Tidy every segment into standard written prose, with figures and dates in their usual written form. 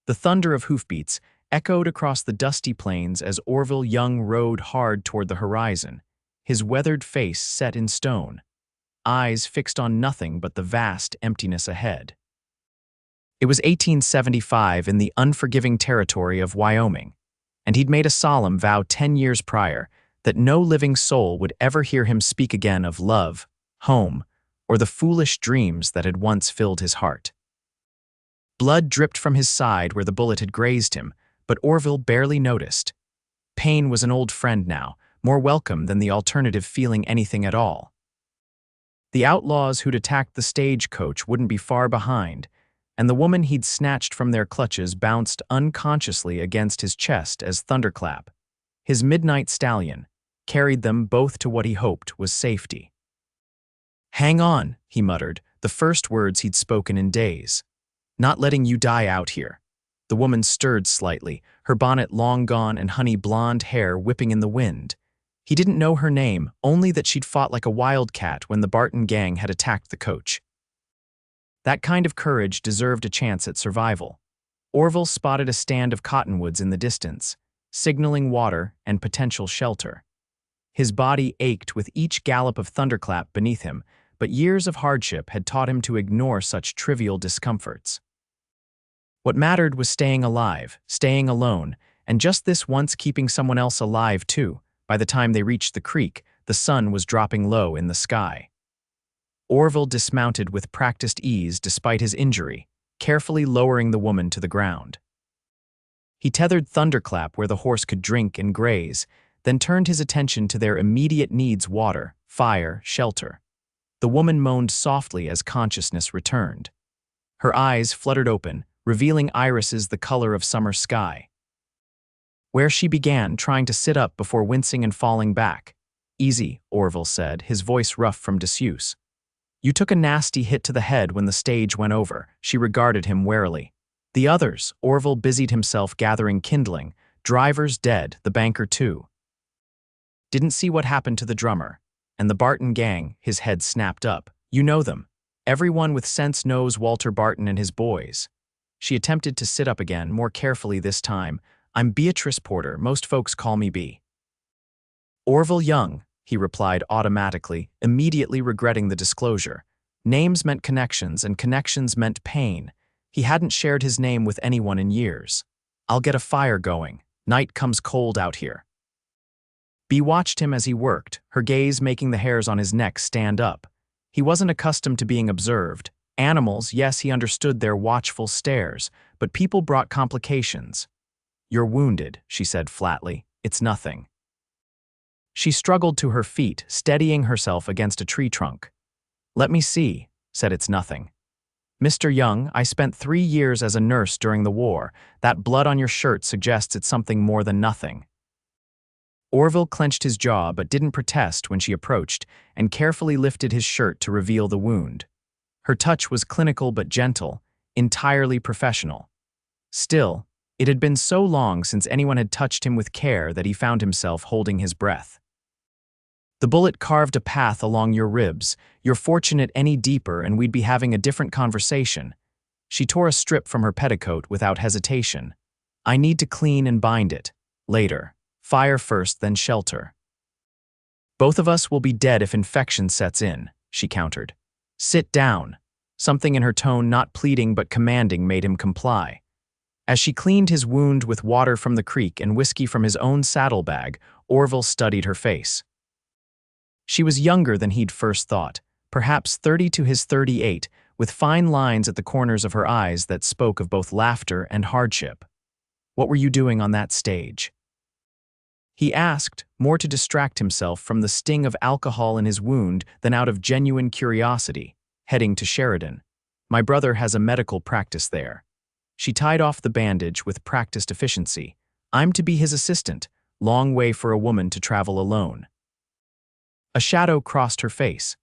The thunder of hoofbeats echoed across the dusty plains as Orville Young rode hard toward the horizon, his weathered face set in stone, eyes fixed on nothing but the vast emptiness ahead. It was 1875 in the unforgiving territory of Wyoming, and he'd made a solemn vow 10 years prior that no living soul would ever hear him speak again of love, home, or the foolish dreams that had once filled his heart. Blood dripped from his side where the bullet had grazed him, but Orville barely noticed. Pain was an old friend now, more welcome than the alternative feeling anything at all. The outlaws who'd attacked the stagecoach wouldn't be far behind, and the woman he'd snatched from their clutches bounced unconsciously against his chest as Thunderclap, his midnight stallion, carried them both to what he hoped was safety. "Hang on," he muttered, the first words he'd spoken in days. "Not letting you die out here." The woman stirred slightly, her bonnet long gone and honey blonde hair whipping in the wind. He didn't know her name, only that she'd fought like a wildcat when the Barton gang had attacked the coach. That kind of courage deserved a chance at survival. Orville spotted a stand of cottonwoods in the distance, signaling water and potential shelter. His body ached with each gallop of Thunderclap beneath him, but years of hardship had taught him to ignore such trivial discomforts. What mattered was staying alive, staying alone, and just this once keeping someone else alive too. By the time they reached the creek, the sun was dropping low in the sky. Orville dismounted with practiced ease despite his injury, carefully lowering the woman to the ground. He tethered Thunderclap where the horse could drink and graze, then turned his attention to their immediate needs: water, fire, shelter. The woman moaned softly as consciousness returned. Her eyes fluttered open, revealing irises the color of summer sky. Where she began, trying to sit up before wincing and falling back. "Easy," Orville said, his voice rough from disuse. "You took a nasty hit to the head when the stage went over." She regarded him warily. "The others," Orville busied himself gathering kindling. "Driver's dead, the banker too." "Didn't see what happened to the drummer. And the Barton gang," his head snapped up. "You know them. Everyone with sense knows Walter Barton and his boys." She attempted to sit up again, more carefully this time. "I'm Beatrice Porter. Most folks call me Bea." "Orville Young," he replied automatically, immediately regretting the disclosure. Names meant connections, and connections meant pain. He hadn't shared his name with anyone in years. "I'll get a fire going. Night comes cold out here." Bea watched him as he worked, her gaze making the hairs on his neck stand up. He wasn't accustomed to being observed. Animals, yes, he understood their watchful stares, but people brought complications. "You're wounded," she said flatly. "It's nothing." She struggled to her feet, steadying herself against a tree trunk. "Let me see," said "It's nothing." "Mr. Young, I spent 3 years as a nurse during the war. That blood on your shirt suggests it's something more than nothing." Orville clenched his jaw but didn't protest when she approached and carefully lifted his shirt to reveal the wound. Her touch was clinical but gentle, entirely professional. Still, it had been so long since anyone had touched him with care that he found himself holding his breath. "The bullet carved a path along your ribs. You're fortunate any deeper and we'd be having a different conversation." She tore a strip from her petticoat without hesitation. "I need to clean and bind it. Later. Fire first, then shelter." "Both of us will be dead if infection sets in," she countered. "Sit down." Something in her tone, not pleading but commanding, made him comply. As she cleaned his wound with water from the creek and whiskey from his own saddlebag, Orville studied her face. She was younger than he'd first thought, perhaps 30 to his 38, with fine lines at the corners of her eyes that spoke of both laughter and hardship. "What were you doing on that stage?" he asked, more to distract himself from the sting of alcohol in his wound than out of genuine curiosity. "Heading to Sheridan. My brother has a medical practice there." She tied off the bandage with practiced efficiency. "I'm to be his assistant. Long way for a woman to travel alone." A shadow crossed her face.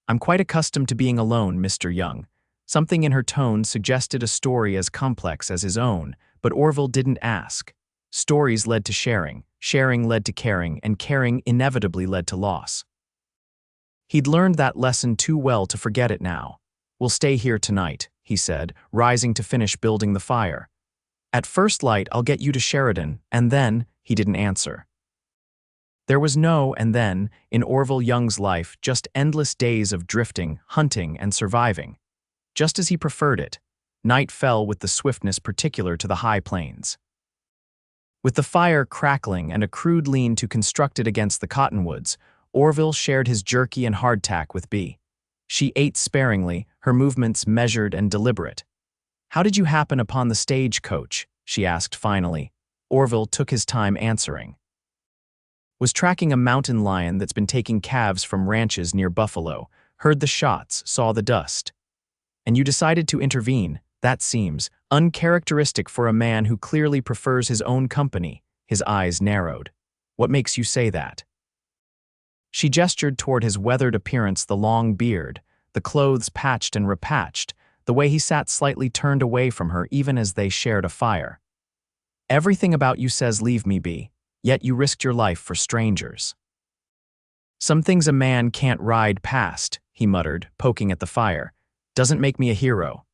"I'm quite accustomed to being alone, Mr. Young." Something in her tone suggested a story as complex as his own, but Orville didn't ask. Stories led to sharing, sharing led to caring, and caring inevitably led to loss. He'd learned that lesson too well to forget it now. "We'll stay here tonight," he said, rising to finish building the fire. At first light, I'll get you to Sheridan, and then, he didn't answer. There was no and then, in Orville Young's life, just endless days of drifting, hunting, and surviving. Just as he preferred it, night fell with the swiftness particular to the high plains. With the fire crackling and a crude lean-to constructed against the cottonwoods, Orville shared his jerky and hardtack with Bea. She ate sparingly, her movements measured and deliberate. "How did you happen upon the stagecoach?" she asked finally. Orville took his time answering. "Was tracking a mountain lion that's been taking calves from ranches near Buffalo, heard the shots, saw the dust. And you decided to intervene. That seems uncharacteristic for a man who clearly prefers his own company." His eyes narrowed. "What makes you say that?" She gestured toward his weathered appearance, the long beard, the clothes patched and repatched, the way he sat slightly turned away from her even as they shared a fire. "Everything about you says leave me be, yet you risked your life for strangers." "Some things a man can't ride past," he muttered, poking at the fire. "Doesn't make me a hero."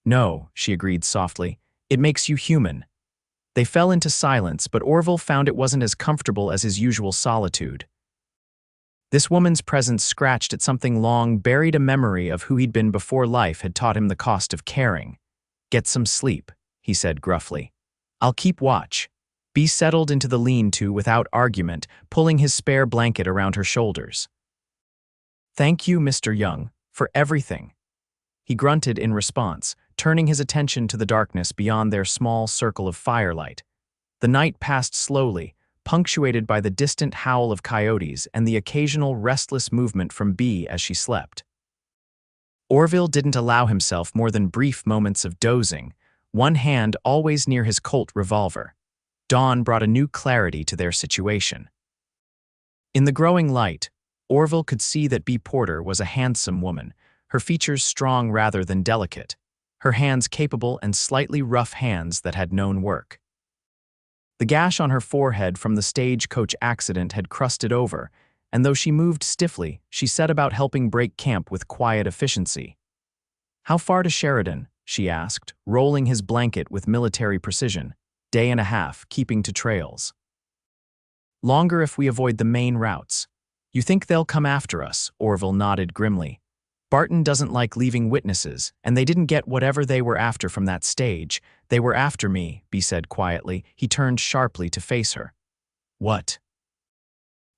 "No," she agreed softly, "it makes you human." They fell into silence, but Orville found it wasn't as comfortable as his usual solitude. This woman's presence scratched at something long buried, a memory of who he'd been before life had taught him the cost of caring. "Get some sleep," he said gruffly. "I'll keep watch." Bea settled into the lean-to without argument, pulling his spare blanket around her shoulders. "Thank you, Mr. Young, for everything," he grunted in response, turning his attention to the darkness beyond their small circle of firelight. The night passed slowly, punctuated by the distant howl of coyotes and the occasional restless movement from Bea as she slept. Orville didn't allow himself more than brief moments of dozing, one hand always near his Colt revolver. Dawn brought a new clarity to their situation. In the growing light, Orville could see that Bea Porter was a handsome woman, her features strong rather than delicate, her hands capable and slightly rough hands that had known work. The gash on her forehead from the stagecoach accident had crusted over, and though she moved stiffly, she set about helping break camp with quiet efficiency. "How far to Sheridan?" she asked, rolling his blanket with military precision. "Day and a half, keeping to trails." "Longer if we avoid the main routes." "You think they'll come after us?" Orville nodded grimly. "Barton doesn't like leaving witnesses, and they didn't get whatever they were after from that stage. They were after me," Bea said quietly. He turned sharply to face her. "What?"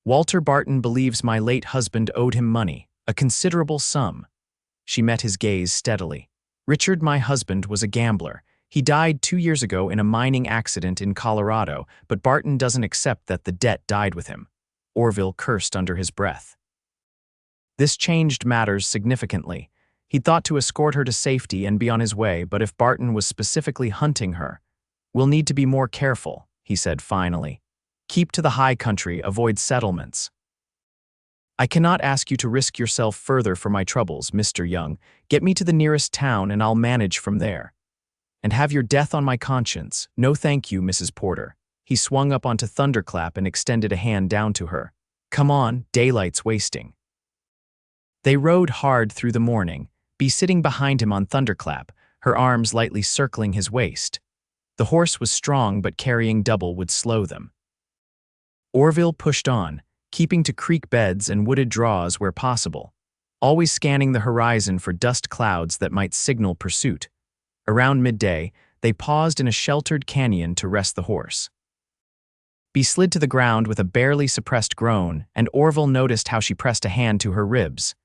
"Walter Barton believes my late husband owed him money, a considerable sum." She met his gaze steadily. "Richard, my husband, was a gambler. He died 2 years ago in a mining accident in Colorado, but Barton doesn't accept that the debt died with him." Orville cursed under his breath. This changed matters significantly. He'd thought to escort her to safety and be on his way, but if Barton was specifically hunting her, "We'll need to be more careful," he said finally. "Keep to the high country, avoid settlements." "I cannot ask you to risk yourself further for my troubles, Mr. Young. Get me to the nearest town and I'll manage from there. And have your death on my conscience. No thank you, Mrs. Porter." He swung up onto Thunderclap and extended a hand down to her. "Come on, daylight's wasting." They rode hard through the morning, Bea sitting behind him on Thunderclap, her arms lightly circling his waist. The horse was strong, but carrying double would slow them. Orville pushed on, keeping to creek beds and wooded draws where possible, always scanning the horizon for dust clouds that might signal pursuit. Around midday, they paused in a sheltered canyon to rest the horse. Bea slid to the ground with a barely suppressed groan, and Orville noticed how she pressed a hand to her ribs.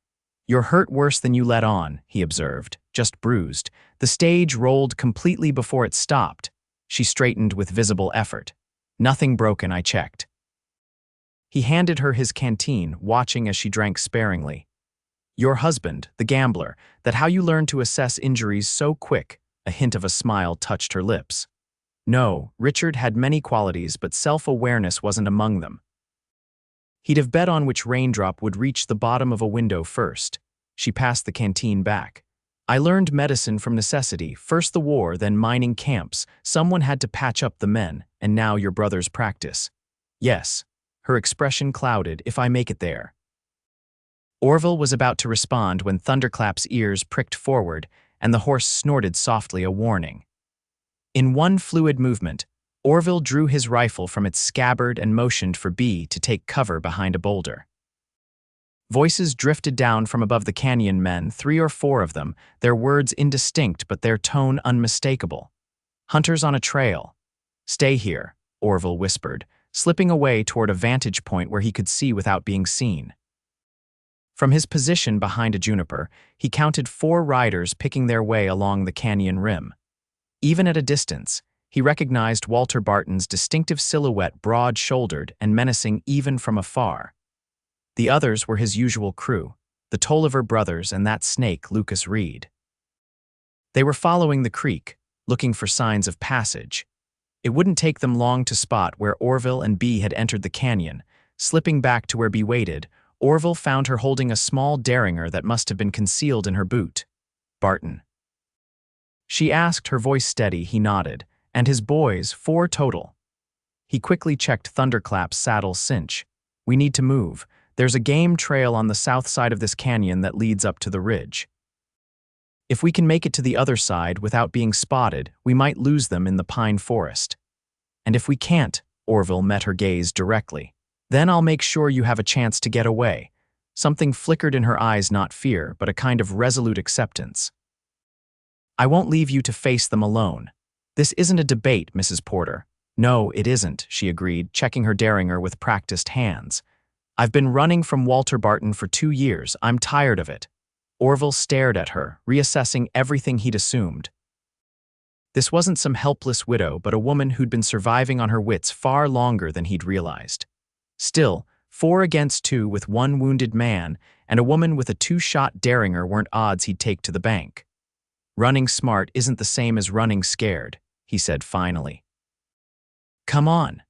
"You're hurt worse than you let on," he observed, "just bruised." The stage rolled completely before it stopped. She straightened with visible effort. "Nothing broken, I checked." He handed her his canteen, watching as she drank sparingly. "Your husband, the gambler, that how you learned to assess injuries so quick." A hint of a smile touched her lips. "No, Richard had many qualities, but self-awareness wasn't among them. He'd have bet on which raindrop would reach the bottom of a window first." She passed the canteen back. "I learned medicine from necessity, first the war, then mining camps. Someone had to patch up the men, and now your brother's practice." "Yes." Her expression clouded. "If I make it there." Orville was about to respond when Thunderclap's ears pricked forward, and the horse snorted softly, a warning. In one fluid movement, Orville drew his rifle from its scabbard and motioned for Bea to take cover behind a boulder. Voices drifted down from above the canyon men, 3 or 4 of them, their words indistinct but their tone unmistakable. "Hunters on a trail." "Stay here," Orville whispered, slipping away toward a vantage point where he could see without being seen. From his position behind a juniper, he counted 4 riders picking their way along the canyon rim. Even at a distance, he recognized Walter Barton's distinctive silhouette, broad-shouldered and menacing even from afar. The others were his usual crew, the Tolliver brothers and that snake, Lucas Reed. They were following the creek, looking for signs of passage. It wouldn't take them long to spot where Orville and Bea had entered the canyon. Slipping back to where Bea waited, Orville found her holding a small derringer that must have been concealed in her boot. "Barton?" She asked, her voice steady. He nodded. "And his boys, 4 total." He quickly checked Thunderclap's saddle cinch. "We need to move. There's a game trail on the south side of this canyon that leads up to the ridge. If we can make it to the other side without being spotted, we might lose them in the pine forest. And if we can't," Orville met her gaze directly, "then I'll make sure you have a chance to get away." Something flickered in her eyes, not fear, but a kind of resolute acceptance. "I won't leave you to face them alone. This isn't a debate, Mrs. Porter." "No, it isn't," she agreed, checking her derringer with practiced hands. "I've been running from Walter Barton for 2 years. I'm tired of it." Orville stared at her, reassessing everything he'd assumed. This wasn't some helpless widow, but a woman who'd been surviving on her wits far longer than he'd realized. Still, 4 against 2 with 1 wounded man and a woman with a 2-shot derringer weren't odds he'd take to the bank. "Running smart isn't the same as running scared," he said finally. "Come on."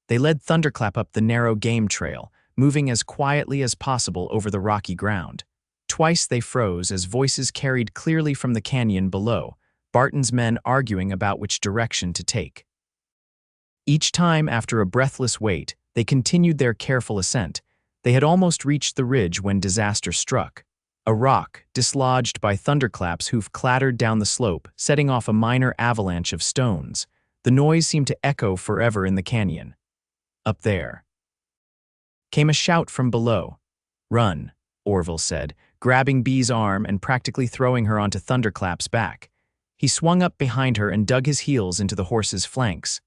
They led Thunderclap up the narrow game trail, moving as quietly as possible over the rocky ground. Twice they froze as voices carried clearly from the canyon below, Barton's men arguing about which direction to take. Each time, after a breathless wait, they continued their careful ascent. They had almost reached the ridge when disaster struck. A rock, dislodged by Thunderclap's hoof, clattered down the slope, setting off a minor avalanche of stones. The noise seemed to echo forever in the canyon. Up there came a shout from below. "Run," Orville said, grabbing Bea's arm and practically throwing her onto Thunderclap's back. He swung up behind her and dug his heels into the horse's flanks.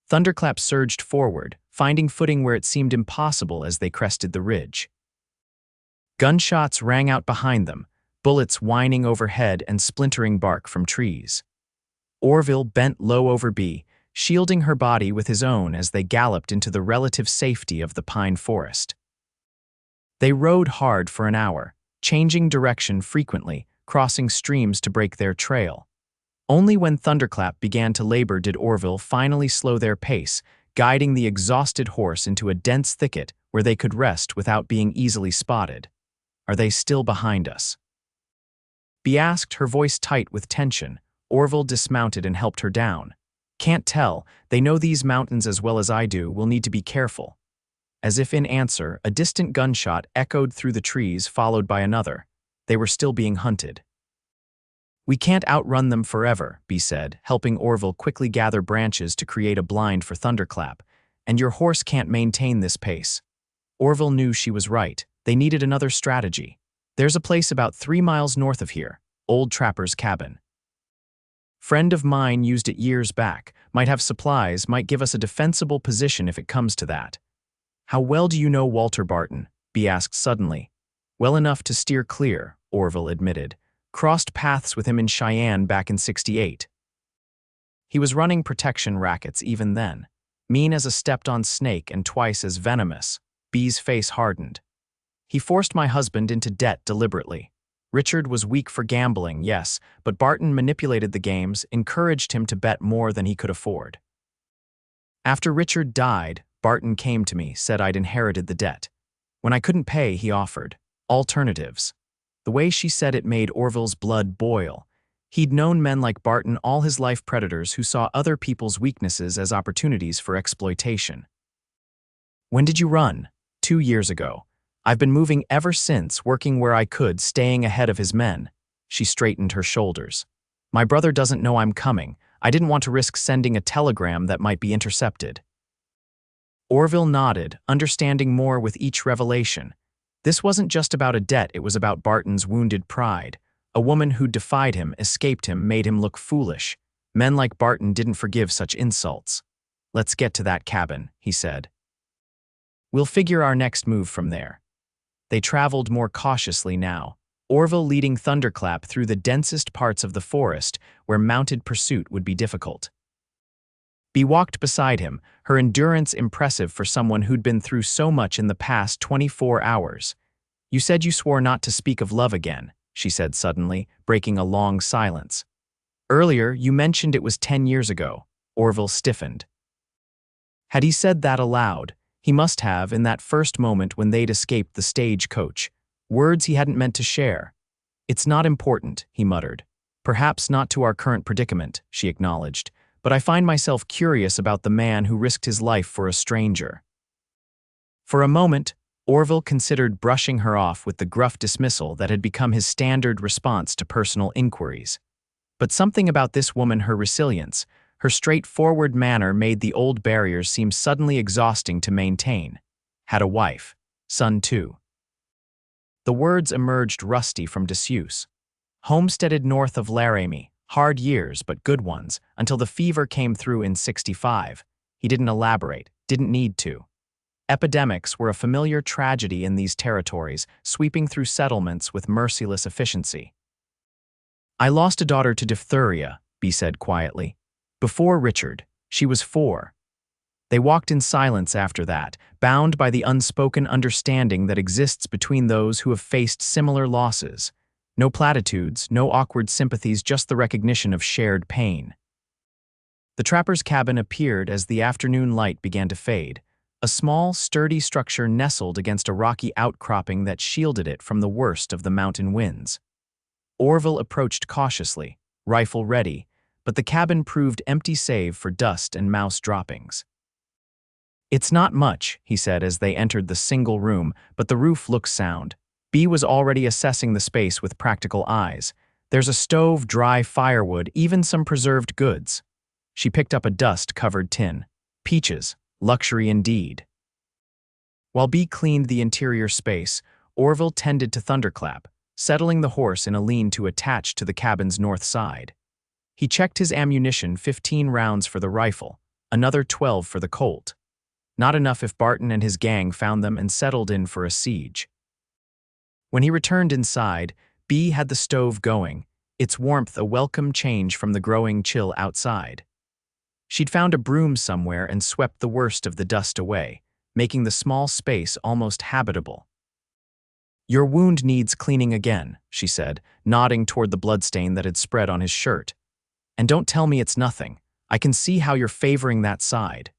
Thunderclap surged forward, finding footing where it seemed impossible as they crested the ridge. Gunshots rang out behind them, bullets whining overhead and splintering bark from trees. Orville bent low over Bea, shielding her body with his own as they galloped into the relative safety of the pine forest. They rode hard for an hour, changing direction frequently, crossing streams to break their trail. Only when Thunderclap began to labor did Orville finally slow their pace, guiding the exhausted horse into a dense thicket where they could rest without being easily spotted. "Are they still behind us?" Bea asked, her voice tight with tension. Orville dismounted and helped her down. "Can't tell. They know these mountains as well as I do. We'll need to be careful." As if in answer, a distant gunshot echoed through the trees, followed by another. They were still being hunted. "We can't outrun them forever," Bea said, helping Orville quickly gather branches to create a blind for Thunderclap. "And your horse can't maintain this pace." Orville knew she was right. They needed another strategy. "There's a place about 3 miles north of here, Old Trapper's Cabin. Friend of mine used it years back. Might have supplies, might give us a defensible position if it comes to that." "How well do you know Walter Barton?" Bea asked suddenly. "Well enough to steer clear," Orville admitted. "Crossed paths with him in Cheyenne back in '68. He was running protection rackets even then. Mean as a stepped-on snake and twice as venomous." Bea's face hardened. "He forced my husband into debt deliberately. Richard was weak for gambling, yes, but Barton manipulated the games, encouraged him to bet more than he could afford. After Richard died, Barton came to me, said I'd inherited the debt. When I couldn't pay, he offered alternatives." The way she said it made Orville's blood boil. He'd known men like Barton all his life, predators who saw other people's weaknesses as opportunities for exploitation. "When did you run?" 2 years ago. I've been moving ever since, working where I could, staying ahead of his men." She straightened her shoulders. "My brother doesn't know I'm coming. I didn't want to risk sending a telegram that might be intercepted. Orville nodded, understanding more with each revelation. This wasn't just about a debt, it was about Barton's wounded pride. A woman who defied him, escaped him, made him look foolish. Men like Barton didn't forgive such insults. "Let's get to that cabin," he said. "We'll figure our next move from there." They traveled more cautiously now, Orville leading Thunderclap through the densest parts of the forest where mounted pursuit would be difficult. Bea walked beside him, her endurance impressive for someone who'd been through so much in the past 24 hours. "You said you swore not to speak of love again," she said suddenly, breaking a long silence. "Earlier, you mentioned it was 10 years ago." Orville stiffened. Had he said that aloud? He must have, in that first moment when they'd escaped the stagecoach. Words he hadn't meant to share. "It's not important," he muttered. "Perhaps not to our current predicament," she acknowledged, "but I find myself curious about the man who risked his life for a stranger." For a moment, Orville considered brushing her off with the gruff dismissal that had become his standard response to personal inquiries. But something about this woman, her resilience, her straightforward manner made the old barriers seem suddenly exhausting to maintain. Had a wife. Son too. The words emerged rusty from disuse. Homesteaded north of Laramie, hard years but good ones, until the fever came through in '65. He didn't elaborate, didn't need to. Epidemics were a familiar tragedy in these territories, sweeping through settlements with merciless efficiency. "I lost a daughter to diphtheria," Bea said quietly. "Before Richard, she was 4. They walked in silence after that, bound by the unspoken understanding that exists between those who have faced similar losses. No platitudes, no awkward sympathies, just the recognition of shared pain. The trapper's cabin appeared as the afternoon light began to fade, a small, sturdy structure nestled against a rocky outcropping that shielded it from the worst of the mountain winds. Orville approached cautiously, rifle ready, but the cabin proved empty save for dust and mouse droppings. "It's not much," he said as they entered the single room, "but the roof looks sound." Bea was already assessing the space with practical eyes. "There's a stove, dry firewood, even some preserved goods." She picked up a dust-covered tin. Peaches, luxury indeed. While Bea cleaned the interior space, Orville tended to Thunderclap, settling the horse in a lean-to attached to the cabin's north side. He checked his ammunition, 15 rounds for the rifle, another 12 for the Colt. Not enough if Barton and his gang found them and settled in for a siege. When he returned inside, Bea had the stove going, its warmth a welcome change from the growing chill outside. She'd found a broom somewhere and swept the worst of the dust away, making the small space almost habitable. "Your wound needs cleaning again," she said, nodding toward the bloodstain that had spread on his shirt. "And don't tell me it's nothing. I can see how you're favoring that side."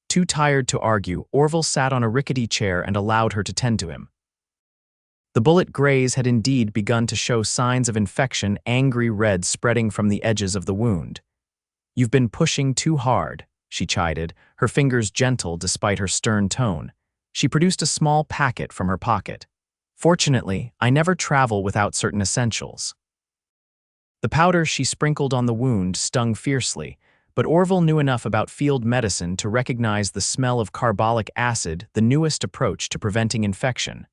Too tired to argue, Orville sat on a rickety chair and allowed her to tend to him. The bullet graze had indeed begun to show signs of infection, angry red spreading from the edges of the wound. "You've been pushing too hard," she chided, her fingers gentle despite her stern tone. She produced a small packet from her pocket. "Fortunately, I never travel without certain essentials." The powder she sprinkled on the wound stung fiercely, but Orville knew enough about field medicine to recognize the smell of carbolic acid, the newest approach to preventing infection.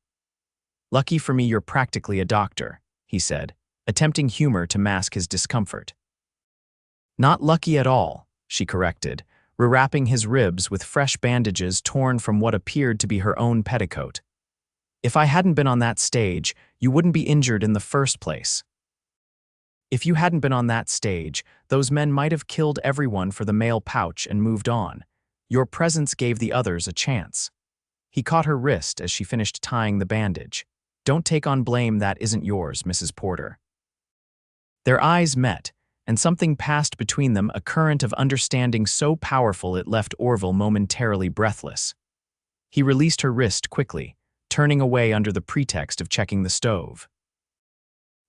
"Lucky for me you're practically a doctor," he said, attempting humor to mask his discomfort. "Not lucky at all," she corrected, rewrapping his ribs with fresh bandages torn from what appeared to be her own petticoat. "If I hadn't been on that stage, you wouldn't be injured in the first place." "If you hadn't been on that stage, those men might have killed everyone for the mail pouch and moved on. Your presence gave the others a chance." He caught her wrist as she finished tying the bandage. "Don't take on blame that isn't yours, Mrs. Porter." Their eyes met, and something passed between them, a current of understanding so powerful it left Orville momentarily breathless. He released her wrist quickly, turning away under the pretext of checking the stove.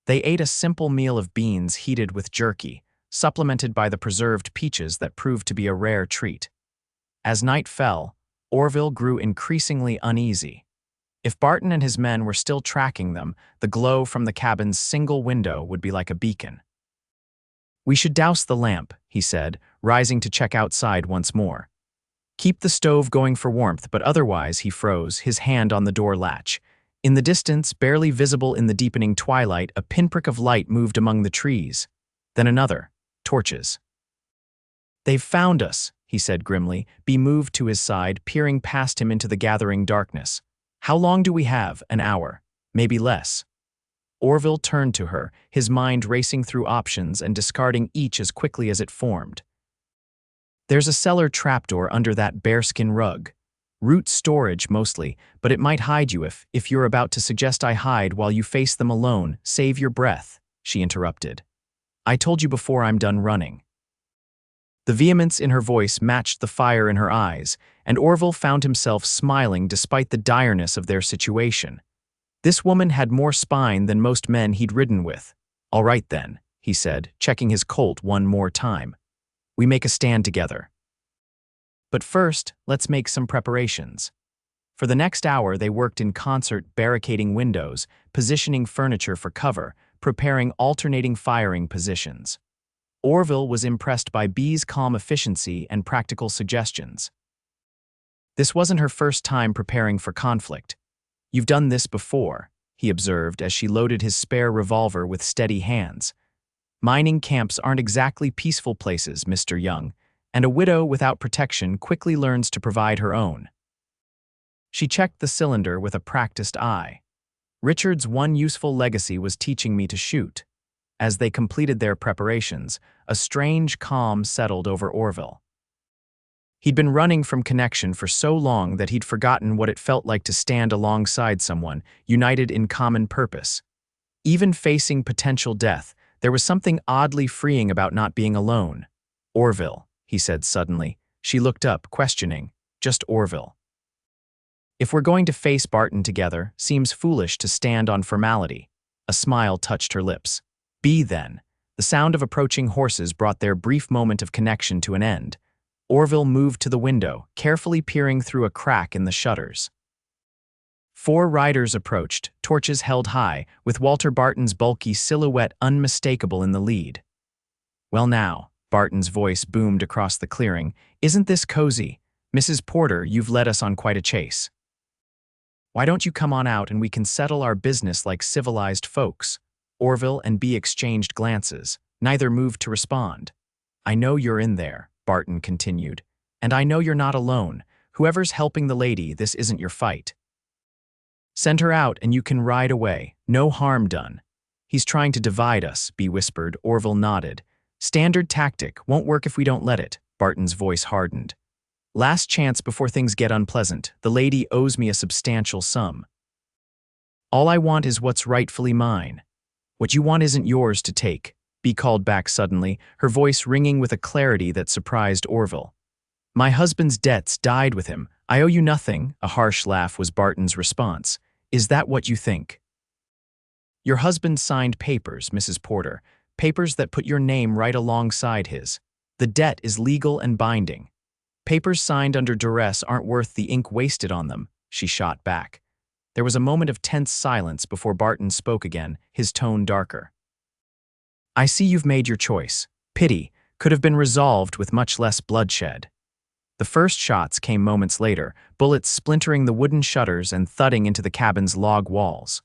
They ate a simple meal of beans heated with jerky, supplemented by the preserved peaches that proved to be a rare treat. As night fell, Orville grew increasingly uneasy. If Barton and his men were still tracking them, the glow from the cabin's single window would be like a beacon. We should douse the lamp, he said, rising to check outside once more. Keep the stove going for warmth, but otherwise, he froze, his hand on the door latch. In the distance, barely visible in the deepening twilight, a pinprick of light moved among the trees. Then another. Torches. They've found us, he said grimly, Bea moved to his side, peering past him into the gathering darkness. How long do we have? An hour. Maybe less. Orville turned to her, his mind racing through options and discarding each as quickly as it formed. There's a cellar trapdoor under that bearskin rug. Root storage, mostly, but it might hide you if you're about to suggest I hide while you face them alone. Save your breath, she interrupted. I told you before I'm done running. The vehemence in her voice matched the fire in her eyes, and Orville found himself smiling despite the direness of their situation. This woman had more spine than most men he'd ridden with. All right then, he said, checking his Colt one more time. We make a stand together. But first, let's make some preparations. For the next hour, they worked in concert, barricading windows, positioning furniture for cover, preparing alternating firing positions. Orville was impressed by Bea's calm efficiency and practical suggestions. This wasn't her first time preparing for conflict. You've done this before, he observed as she loaded his spare revolver with steady hands. Mining camps aren't exactly peaceful places, Mr. Young, and a widow without protection quickly learns to provide her own. She checked the cylinder with a practiced eye. Richard's one useful legacy was teaching me to shoot. As they completed their preparations, a strange calm settled over Orville. He'd been running from connection for so long that he'd forgotten what it felt like to stand alongside someone, united in common purpose. Even facing potential death, there was something oddly freeing about not being alone. Orville, he said suddenly. She looked up, questioning. Just Orville. If we're going to face Barton together, seems foolish to stand on formality. A smile touched her lips. Bea then. The sound of approaching horses brought their brief moment of connection to an end. Orville moved to the window, carefully peering through a crack in the shutters. 4 riders approached, torches held high, with Walter Barton's bulky silhouette unmistakable in the lead. Well now, Barton's voice boomed across the clearing, isn't this cozy? Mrs. Porter, you've led us on quite a chase. Why don't you come on out and we can settle our business like civilized folks? Orville and Bea exchanged glances. Neither moved to respond. I know you're in there, Barton continued. And I know you're not alone. Whoever's helping the lady, this isn't your fight. Send her out and you can ride away. No harm done. He's trying to divide us, Bea whispered. Orville nodded. Standard tactic, won't work if we don't let it. Barton's voice hardened. Last chance before things get unpleasant. The lady owes me a substantial sum. All I want is what's rightfully mine. What you want isn't yours to take, Bea called back suddenly, her voice ringing with a clarity that surprised Orville. My husband's debts died with him. I owe you nothing, a harsh laugh was Barton's response. Is that what you think? Your husband signed papers, Mrs. Porter, papers that put your name right alongside his. The debt is legal and binding. Papers signed under duress aren't worth the ink wasted on them, she shot back. There was a moment of tense silence before Barton spoke again, his tone darker. I see you've made your choice. Pity could have been resolved with much less bloodshed. The first shots came moments later, bullets splintering the wooden shutters and thudding into the cabin's log walls.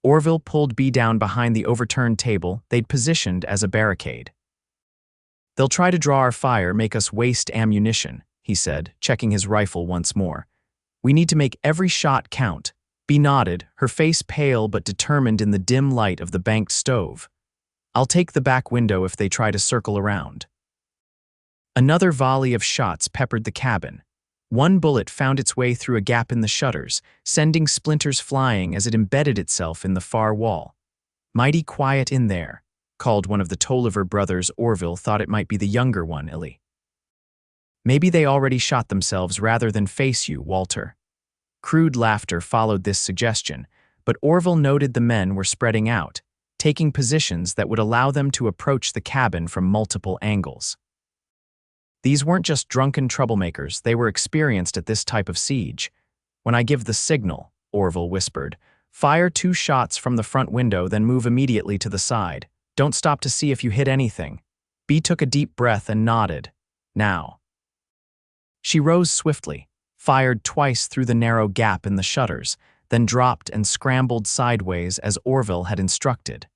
Orville pulled Bea down behind the overturned table they'd positioned as a barricade. They'll try to draw our fire, make us waste ammunition, he said, checking his rifle once more. We need to make every shot count. Bea nodded, her face pale but determined in the dim light of the banked stove. I'll take the back window if they try to circle around. Another volley of shots peppered the cabin. One bullet found its way through a gap in the shutters, sending splinters flying as it embedded itself in the far wall. Mighty quiet in there, called one of the Tolliver brothers. Orville thought it might be the younger one, Illy. Maybe they already shot themselves rather than face you, Walter. Crude laughter followed this suggestion, but Orville noted the men were spreading out, taking positions that would allow them to approach the cabin from multiple angles. These weren't just drunken troublemakers, they were experienced at this type of siege. When I give the signal, Orville whispered, fire 2 shots from the front window, then move immediately to the side. Don't stop to see if you hit anything. Bea took a deep breath and nodded. Now. She rose swiftly, fired twice through the narrow gap in the shutters, then dropped and scrambled sideways as Orville had instructed.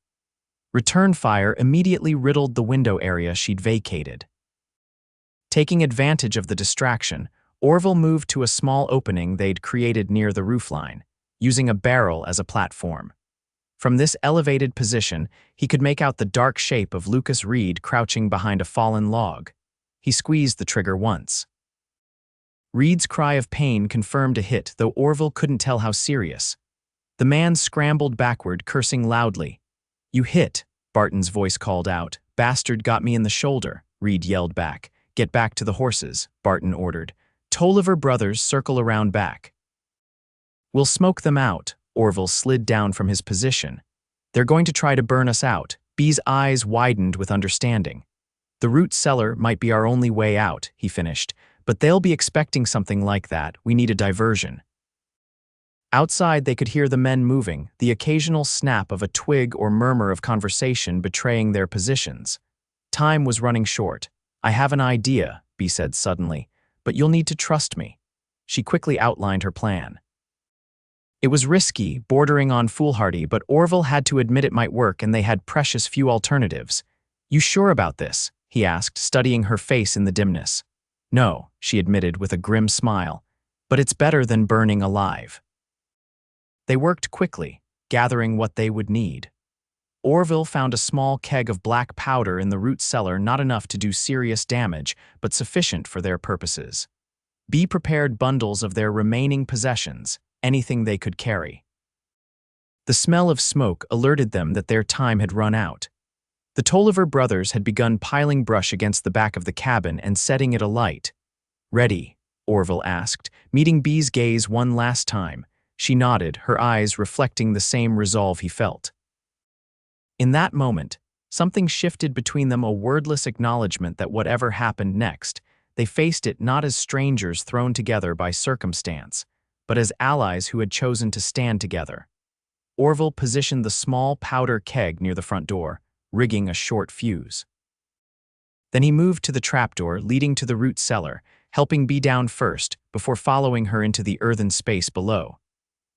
Return fire immediately riddled the window area she'd vacated. Taking advantage of the distraction, Orville moved to a small opening they'd created near the roofline, using a barrel as a platform. From this elevated position, he could make out the dark shape of Lucas Reed crouching behind a fallen log. He squeezed the trigger once. Reed's cry of pain confirmed a hit, though Orville couldn't tell how serious. The man scrambled backward, cursing loudly. "You hit," Barton's voice called out. "Bastard got me in the shoulder," Reed yelled back. "Get back to the horses," Barton ordered. "Tolliver brothers circle around back." "We'll smoke them out," Orville slid down from his position. "They're going to try to burn us out." Bea's eyes widened with understanding. "The root cellar might be our only way out," he finished, "but they'll be expecting something like that. We need a diversion." Outside, they could hear the men moving, the occasional snap of a twig or murmur of conversation betraying their positions. Time was running short. "I have an idea," Bea said suddenly, "but you'll need to trust me." She quickly outlined her plan. It was risky, bordering on foolhardy, but Orville had to admit it might work, and they had precious few alternatives. "You sure about this?" he asked, studying her face in the dimness. "No," she admitted with a grim smile, "but it's better than burning alive." They worked quickly, gathering what they would need. Orville found a small keg of black powder in the root cellar, not enough to do serious damage, but sufficient for their purposes. Bea prepared bundles of their remaining possessions, anything they could carry. The smell of smoke alerted them that their time had run out. The Tolliver brothers had begun piling brush against the back of the cabin and setting it alight. "Ready?" Orville asked, meeting Bea's gaze one last time. She nodded, her eyes reflecting the same resolve he felt. In that moment, something shifted between them, a wordless acknowledgement that whatever happened next, they faced it not as strangers thrown together by circumstance, but as allies who had chosen to stand together. Orville positioned the small powder keg near the front door, rigging a short fuse. Then he moved to the trapdoor leading to the root cellar, helping Bea down first before following her into the earthen space below.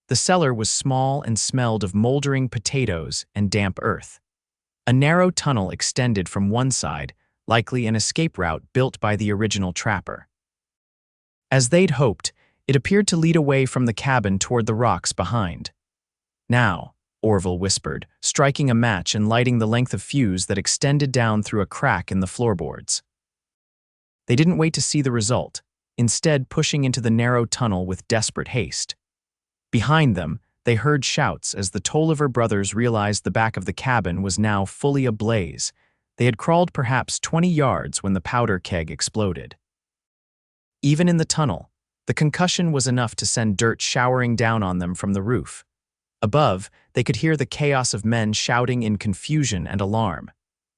The cellar was small and smelled of moldering potatoes and damp earth. A narrow tunnel extended from one side, likely an escape route built by the original trapper. As they'd hoped, it appeared to lead away from the cabin toward the rocks behind. "Now," Orville whispered, striking a match and lighting the length of fuse that extended down through a crack in the floorboards. They didn't wait to see the result, instead pushing into the narrow tunnel with desperate haste. Behind them, they heard shouts as the Tolliver brothers realized the back of the cabin was now fully ablaze. They had crawled perhaps 20 yards when the powder keg exploded. Even in the tunnel, the concussion was enough to send dirt showering down on them from the roof. Above, they could hear the chaos of men shouting in confusion and alarm.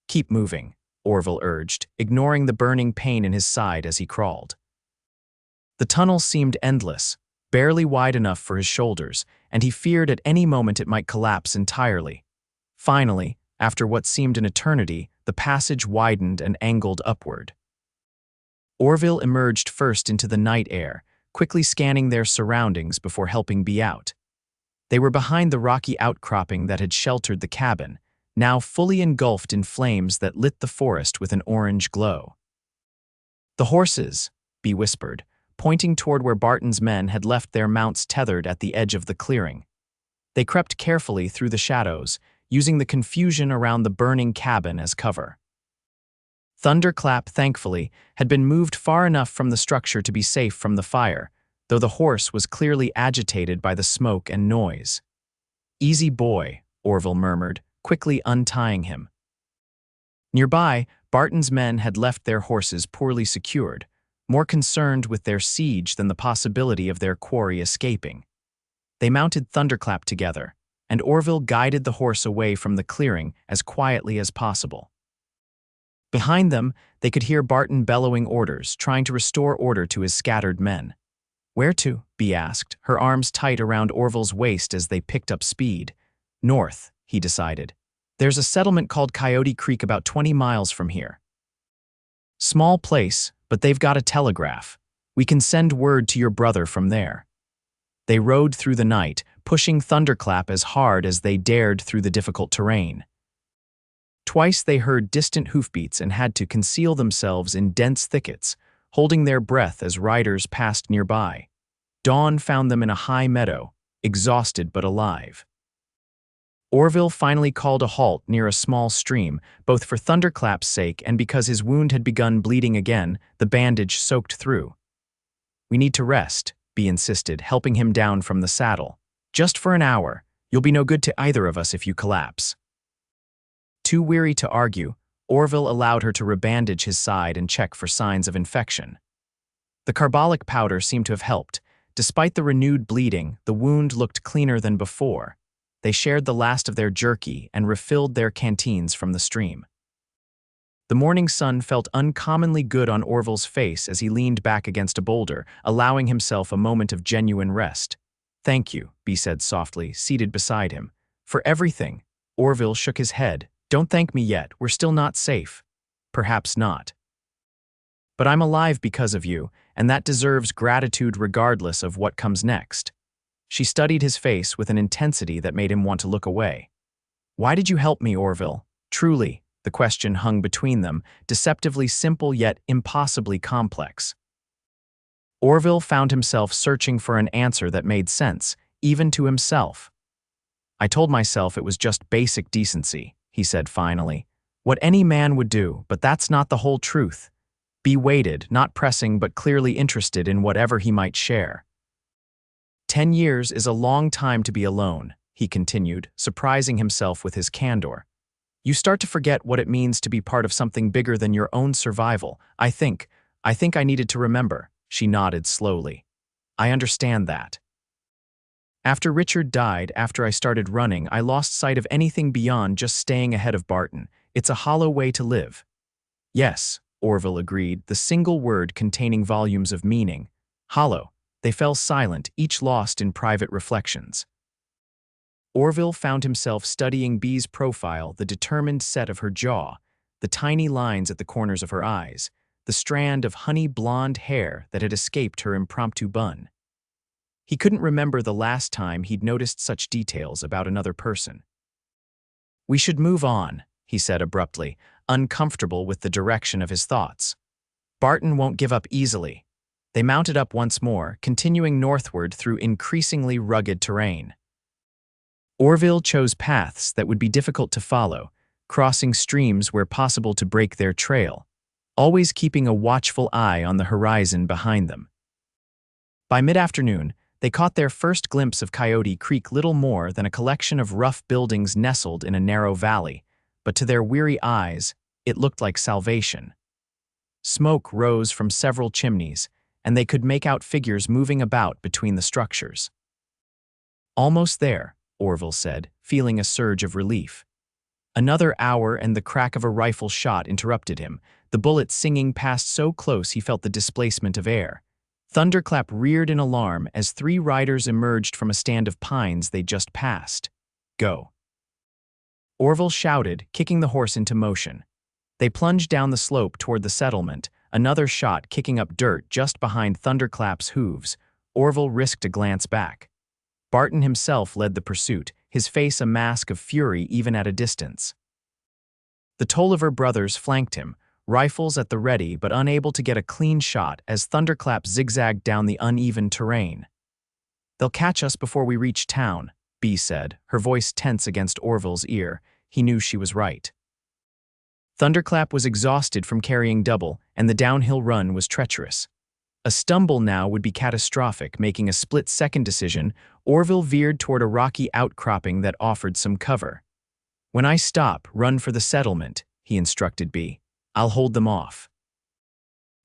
"Keep moving," Orville urged, ignoring the burning pain in his side as he crawled. The tunnel seemed endless, barely wide enough for his shoulders, and he feared at any moment it might collapse entirely. Finally, after what seemed an eternity, the passage widened and angled upward. Orville emerged first into the night air, quickly scanning their surroundings before helping Bea out. They were behind the rocky outcropping that had sheltered the cabin, now fully engulfed in flames that lit the forest with an orange glow. "The horses," Bea whispered, pointing toward where Barton's men had left their mounts tethered at the edge of the clearing. They crept carefully through the shadows, using the confusion around the burning cabin as cover. Thunderclap, thankfully, had been moved far enough from the structure to be safe from the fire, though the horse was clearly agitated by the smoke and noise. "Easy boy," Orville murmured, quickly untying him. Nearby, Barton's men had left their horses poorly secured, more concerned with their siege than the possibility of their quarry escaping. They mounted Thunderclap together, and Orville guided the horse away from the clearing as quietly as possible. Behind them, they could hear Barton bellowing orders, trying to restore order to his scattered men. "Where to?" Bea asked, her arms tight around Orville's waist as they picked up speed. "North," he decided. "There's a settlement called Coyote Creek about 20 miles from here." Small place, but they've got a telegraph. We can send word to your brother from there." They rode through the night, pushing Thunderclap as hard as they dared through the difficult terrain. Twice they heard distant hoofbeats and had to conceal themselves in dense thickets, holding their breath as riders passed nearby. Dawn found them in a high meadow, exhausted but alive. Orville finally called a halt near a small stream, both for Thunderclap's sake and because his wound had begun bleeding again, the bandage soaked through. "We need to rest," Bea insisted, helping him down from the saddle. "Just for an hour. You'll be no good to either of us if you collapse." Too weary to argue, Orville allowed her to rebandage his side and check for signs of infection. The carbolic powder seemed to have helped. Despite the renewed bleeding, the wound looked cleaner than before. They shared the last of their jerky and refilled their canteens from the stream. The morning sun felt uncommonly good on Orville's face as he leaned back against a boulder, allowing himself a moment of genuine rest. "Thank you," Bea said softly, seated beside him. "For everything." Orville shook his head. "Don't thank me yet, we're still not safe." "Perhaps not. But I'm alive because of you, and that deserves gratitude regardless of what comes next." She studied his face with an intensity that made him want to look away. "Why did you help me, Orville? Truly," the question hung between them, deceptively simple yet impossibly complex. Orville found himself searching for an answer that made sense, even to himself. "I told myself it was just basic decency," he said finally. "What any man would do, but that's not the whole truth." Bea waited, not pressing but clearly interested in whatever he might share. 10 years is a long time to be alone," he continued, surprising himself with his candor. "You start to forget what it means to be part of something bigger than your own survival. I think I needed to remember." She nodded slowly. "I understand that. After Richard died, after I started running, I lost sight of anything beyond just staying ahead of Barton. It's a hollow way to live." "Yes," Orville agreed, the single word containing volumes of meaning. "Hollow." They fell silent, each lost in private reflections. Orville found himself studying Bea's profile, the determined set of her jaw, the tiny lines at the corners of her eyes, the strand of honey-blonde hair that had escaped her impromptu bun. He couldn't remember the last time he'd noticed such details about another person. "We should move on," he said abruptly, uncomfortable with the direction of his thoughts. "Barton won't give up easily." They mounted up once more, continuing northward through increasingly rugged terrain. Orville chose paths that would be difficult to follow, crossing streams where possible to break their trail, always keeping a watchful eye on the horizon behind them. By mid-afternoon, they caught their first glimpse of Coyote Creek, little more than a collection of rough buildings nestled in a narrow valley, but to their weary eyes, it looked like salvation. Smoke rose from several chimneys, and they could make out figures moving about between the structures. "Almost there," Orville said, feeling a surge of relief. Another hour and the crack of a rifle shot interrupted him, the bullet singing past so close he felt the displacement of air. Thunderclap reared in alarm as 3 riders emerged from a stand of pines they just passed. "Go." Orville shouted, kicking the horse into motion. They plunged down the slope toward the settlement, another shot kicking up dirt just behind Thunderclap's hooves. Orville risked a glance back. Barton himself led the pursuit, his face a mask of fury even at a distance. The Tolliver brothers flanked him, rifles at the ready but unable to get a clean shot as Thunderclap zigzagged down the uneven terrain. "They'll catch us before we reach town," Bea said, her voice tense against Orville's ear. He knew she was right. Thunderclap was exhausted from carrying double, and the downhill run was treacherous. A stumble now would be catastrophic. Making a split-second decision, Orville veered toward a rocky outcropping that offered some cover. "When I stop, run for the settlement," he instructed Bea. "I'll hold them off."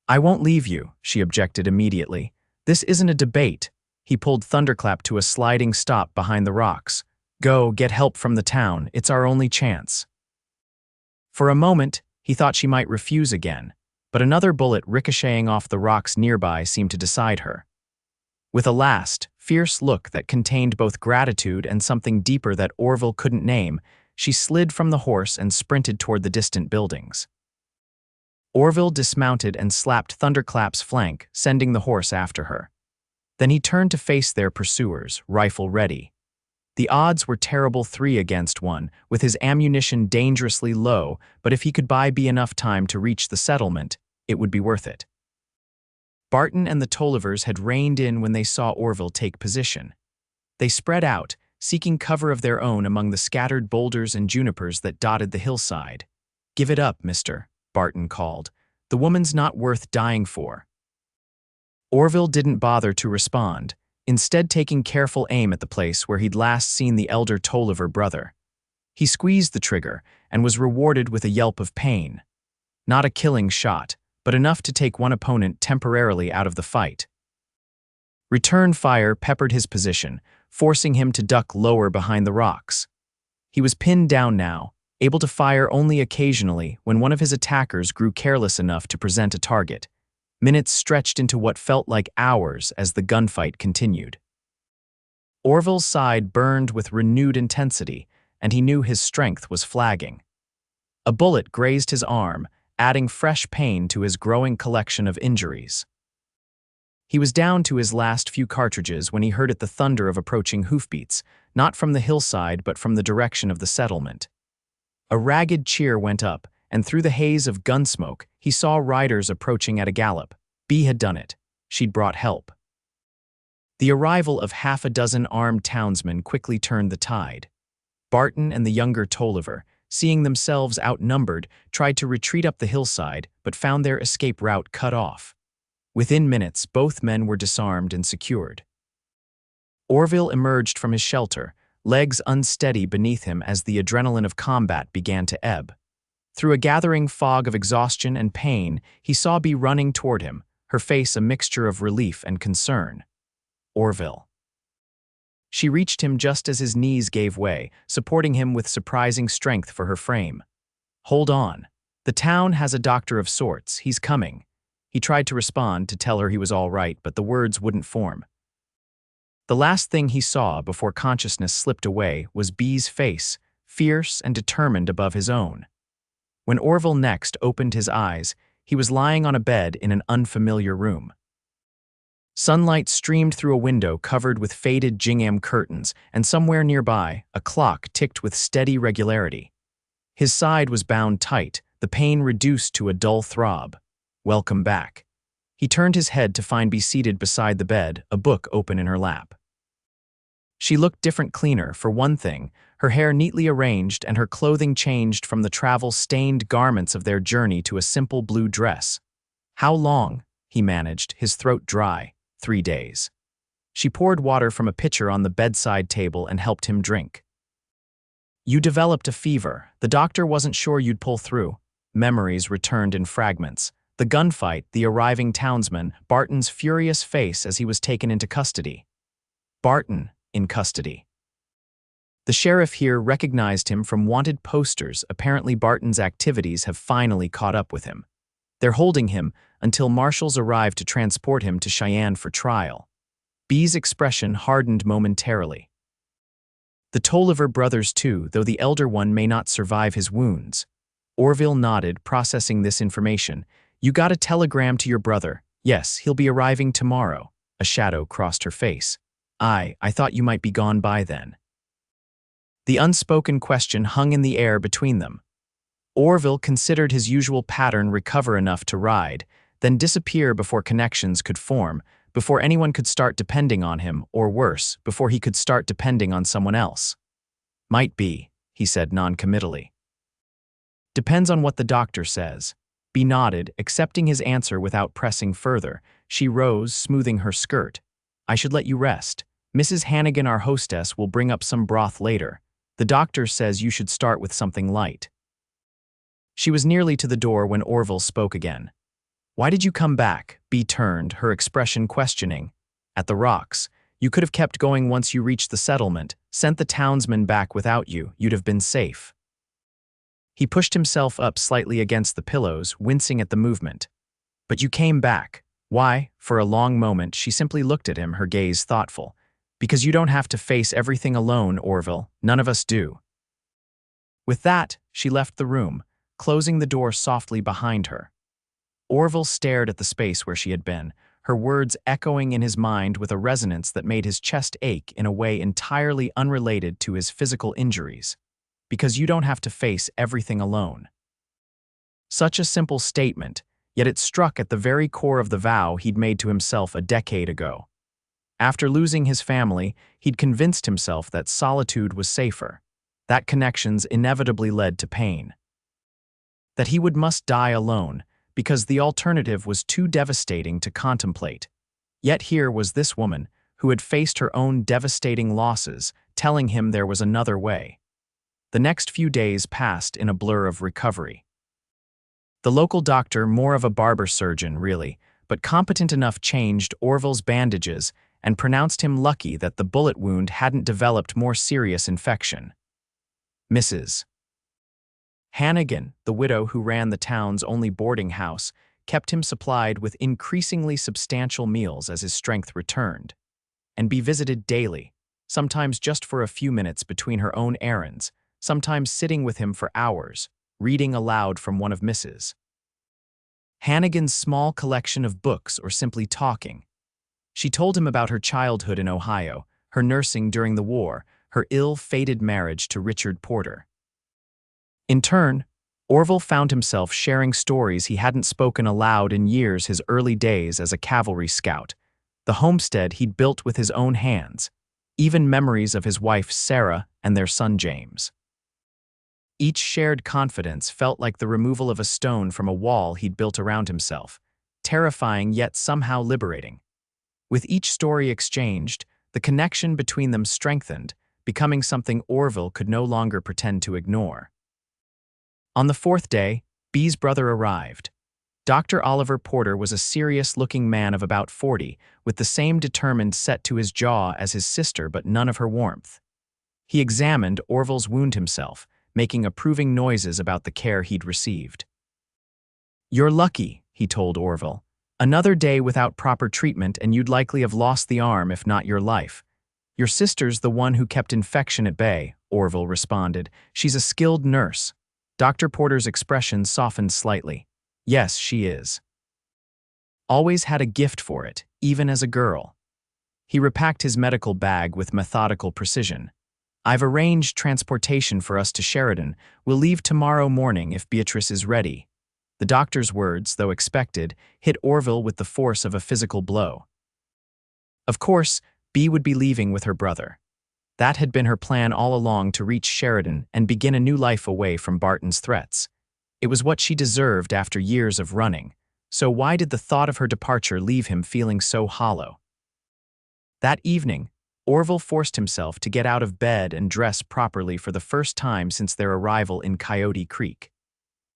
"I won't leave you," she objected immediately. "This isn't a debate." He pulled Thunderclap to a sliding stop behind the rocks. "Go, get help from the town. It's our only chance." For a moment, he thought she might refuse again, but another bullet ricocheting off the rocks nearby seemed to decide her. With a last, fierce look that contained both gratitude and something deeper that Orville couldn't name, she slid from the horse and sprinted toward the distant buildings. Orville dismounted and slapped Thunderclap's flank, sending the horse after her. Then he turned to face their pursuers, rifle ready. The odds were terrible 3-1, with his ammunition dangerously low, but if he could buy Bea enough time to reach the settlement, it would be worth it. Barton and the Tollivers had reined in when they saw Orville take position. They spread out, seeking cover of their own among the scattered boulders and junipers that dotted the hillside. "Give it up, mister," Barton called. "The woman's not worth dying for." Orville didn't bother to respond, instead taking careful aim at the place where he'd last seen the elder Tolliver brother. He squeezed the trigger and was rewarded with a yelp of pain. Not a killing shot, but enough to take one opponent temporarily out of the fight. Return fire peppered his position, forcing him to duck lower behind the rocks. He was pinned down now, able to fire only occasionally when one of his attackers grew careless enough to present a target. Minutes stretched into what felt like hours as the gunfight continued. Orville's side burned with renewed intensity, and he knew his strength was flagging. A bullet grazed his arm, adding fresh pain to his growing collection of injuries. He was down to his last few cartridges when he heard the thunder of approaching hoofbeats, not from the hillside but from the direction of the settlement. A ragged cheer went up, and through the haze of gunsmoke, he saw riders approaching at a gallop. Bea had done it. She'd brought help. The arrival of half a dozen armed townsmen quickly turned the tide. Barton and the younger Tolliver, seeing themselves outnumbered, tried to retreat up the hillside but found their escape route cut off. Within minutes, both men were disarmed and secured. Orville emerged from his shelter, legs unsteady beneath him as the adrenaline of combat began to ebb. Through a gathering fog of exhaustion and pain, he saw Bea running toward him, her face a mixture of relief and concern. Orville. She reached him just as his knees gave way, supporting him with surprising strength for her frame. "Hold on. The town has a doctor of sorts. He's coming." He tried to respond to tell her he was all right, but the words wouldn't form. The last thing he saw before consciousness slipped away was Bea's face, fierce and determined above his own. When Orville next opened his eyes, he was lying on a bed in an unfamiliar room. Sunlight streamed through a window covered with faded gingham curtains, and somewhere nearby, a clock ticked with steady regularity. His side was bound tight, the pain reduced to a dull throb. Welcome back. He turned his head to find Bea seated beside the bed, a book open in her lap. She looked different, cleaner, for one thing, her hair neatly arranged and her clothing changed from the travel-stained garments of their journey to a simple blue dress. "How long?" he managed, his throat dry. 3 days. She poured water from a pitcher on the bedside table and helped him drink. "You developed a fever. The doctor wasn't sure you'd pull through." Memories returned in fragments. The gunfight, the arriving townsman, Barton's furious face as he was taken into custody. Barton in custody. The sheriff here recognized him from wanted posters. Apparently Barton's activities have finally caught up with him. They're holding him until marshals arrive to transport him to Cheyenne for trial. Bea's expression hardened momentarily. The Tolliver brothers too, though the elder one may not survive his wounds. Orville nodded, processing this information. "You got a telegram to your brother?" "Yes, he'll be arriving tomorrow." A shadow crossed her face. I thought you might be gone by then." The unspoken question hung in the air between them. Orville considered his usual pattern: recover enough to ride, then disappear before connections could form, before anyone could start depending on him, or worse, before he could start depending on someone else. "Might be," he said non-committally. "Depends on what the doctor says." Bea nodded, accepting his answer without pressing further. She rose, smoothing her skirt. "I should let you rest. Mrs. Hannigan, our hostess, will bring up some broth later. The doctor says you should start with something light." She was nearly to the door when Orville spoke again. "Why did you come back?" Bea turned, her expression questioning. "At the rocks. You could have kept going once you reached the settlement, sent the townsmen back without you. You'd have been safe." He pushed himself up slightly against the pillows, wincing at the movement. "But you came back. Why?" For a long moment, she simply looked at him, her gaze thoughtful. "Because you don't have to face everything alone, Orville. None of us do." With that, she left the room, closing the door softly behind her. Orville stared at the space where she had been, her words echoing in his mind with a resonance that made his chest ache in a way entirely unrelated to his physical injuries. Because you don't have to face everything alone. Such a simple statement, yet it struck at the very core of the vow he'd made to himself a decade ago. After losing his family, he'd convinced himself that solitude was safer. That connections inevitably led to pain. That he must die alone, because the alternative was too devastating to contemplate. Yet here was this woman, who had faced her own devastating losses, telling him there was another way. The next few days passed in a blur of recovery. The local doctor, more of a barber surgeon, really, but competent enough, changed Orville's bandages and pronounced him lucky that the bullet wound hadn't developed more serious infection. Mrs. Hannigan, the widow who ran the town's only boarding house, kept him supplied with increasingly substantial meals as his strength returned, and be visited daily, sometimes just for a few minutes between her own errands, sometimes sitting with him for hours, reading aloud from one of Mrs. Hannigan's small collection of books or simply talking. She told him about her childhood in Ohio, her nursing during the war, her ill-fated marriage to Richard Porter. In turn, Orville found himself sharing stories he hadn't spoken aloud in years, his early days as a cavalry scout, the homestead he'd built with his own hands, even memories of his wife Sarah and their son James. Each shared confidence felt like the removal of a stone from a wall he'd built around himself, terrifying yet somehow liberating. With each story exchanged, the connection between them strengthened, becoming something Orville could no longer pretend to ignore. On the fourth day, Bea's brother arrived. Dr. Oliver Porter was a serious-looking man of about 40, with the same determined set to his jaw as his sister but none of her warmth. He examined Orville's wound himself, making approving noises about the care he'd received. "You're lucky," he told Orville. "Another day without proper treatment and you'd likely have lost the arm if not your life." "Your sister's the one who kept infection at bay," Orville responded. "She's a skilled nurse." Dr. Porter's expression softened slightly. "Yes, she is. Always had a gift for it, even as a girl." He repacked his medical bag with methodical precision. "I've arranged transportation for us to Sheridan. We'll leave tomorrow morning if Beatrice is ready." The doctor's words, though expected, hit Orville with the force of a physical blow. Of course, Bea would be leaving with her brother. That had been her plan all along, to reach Sheridan and begin a new life away from Barton's threats. It was what she deserved after years of running, so why did the thought of her departure leave him feeling so hollow? That evening, Orville forced himself to get out of bed and dress properly for the first time since their arrival in Coyote Creek.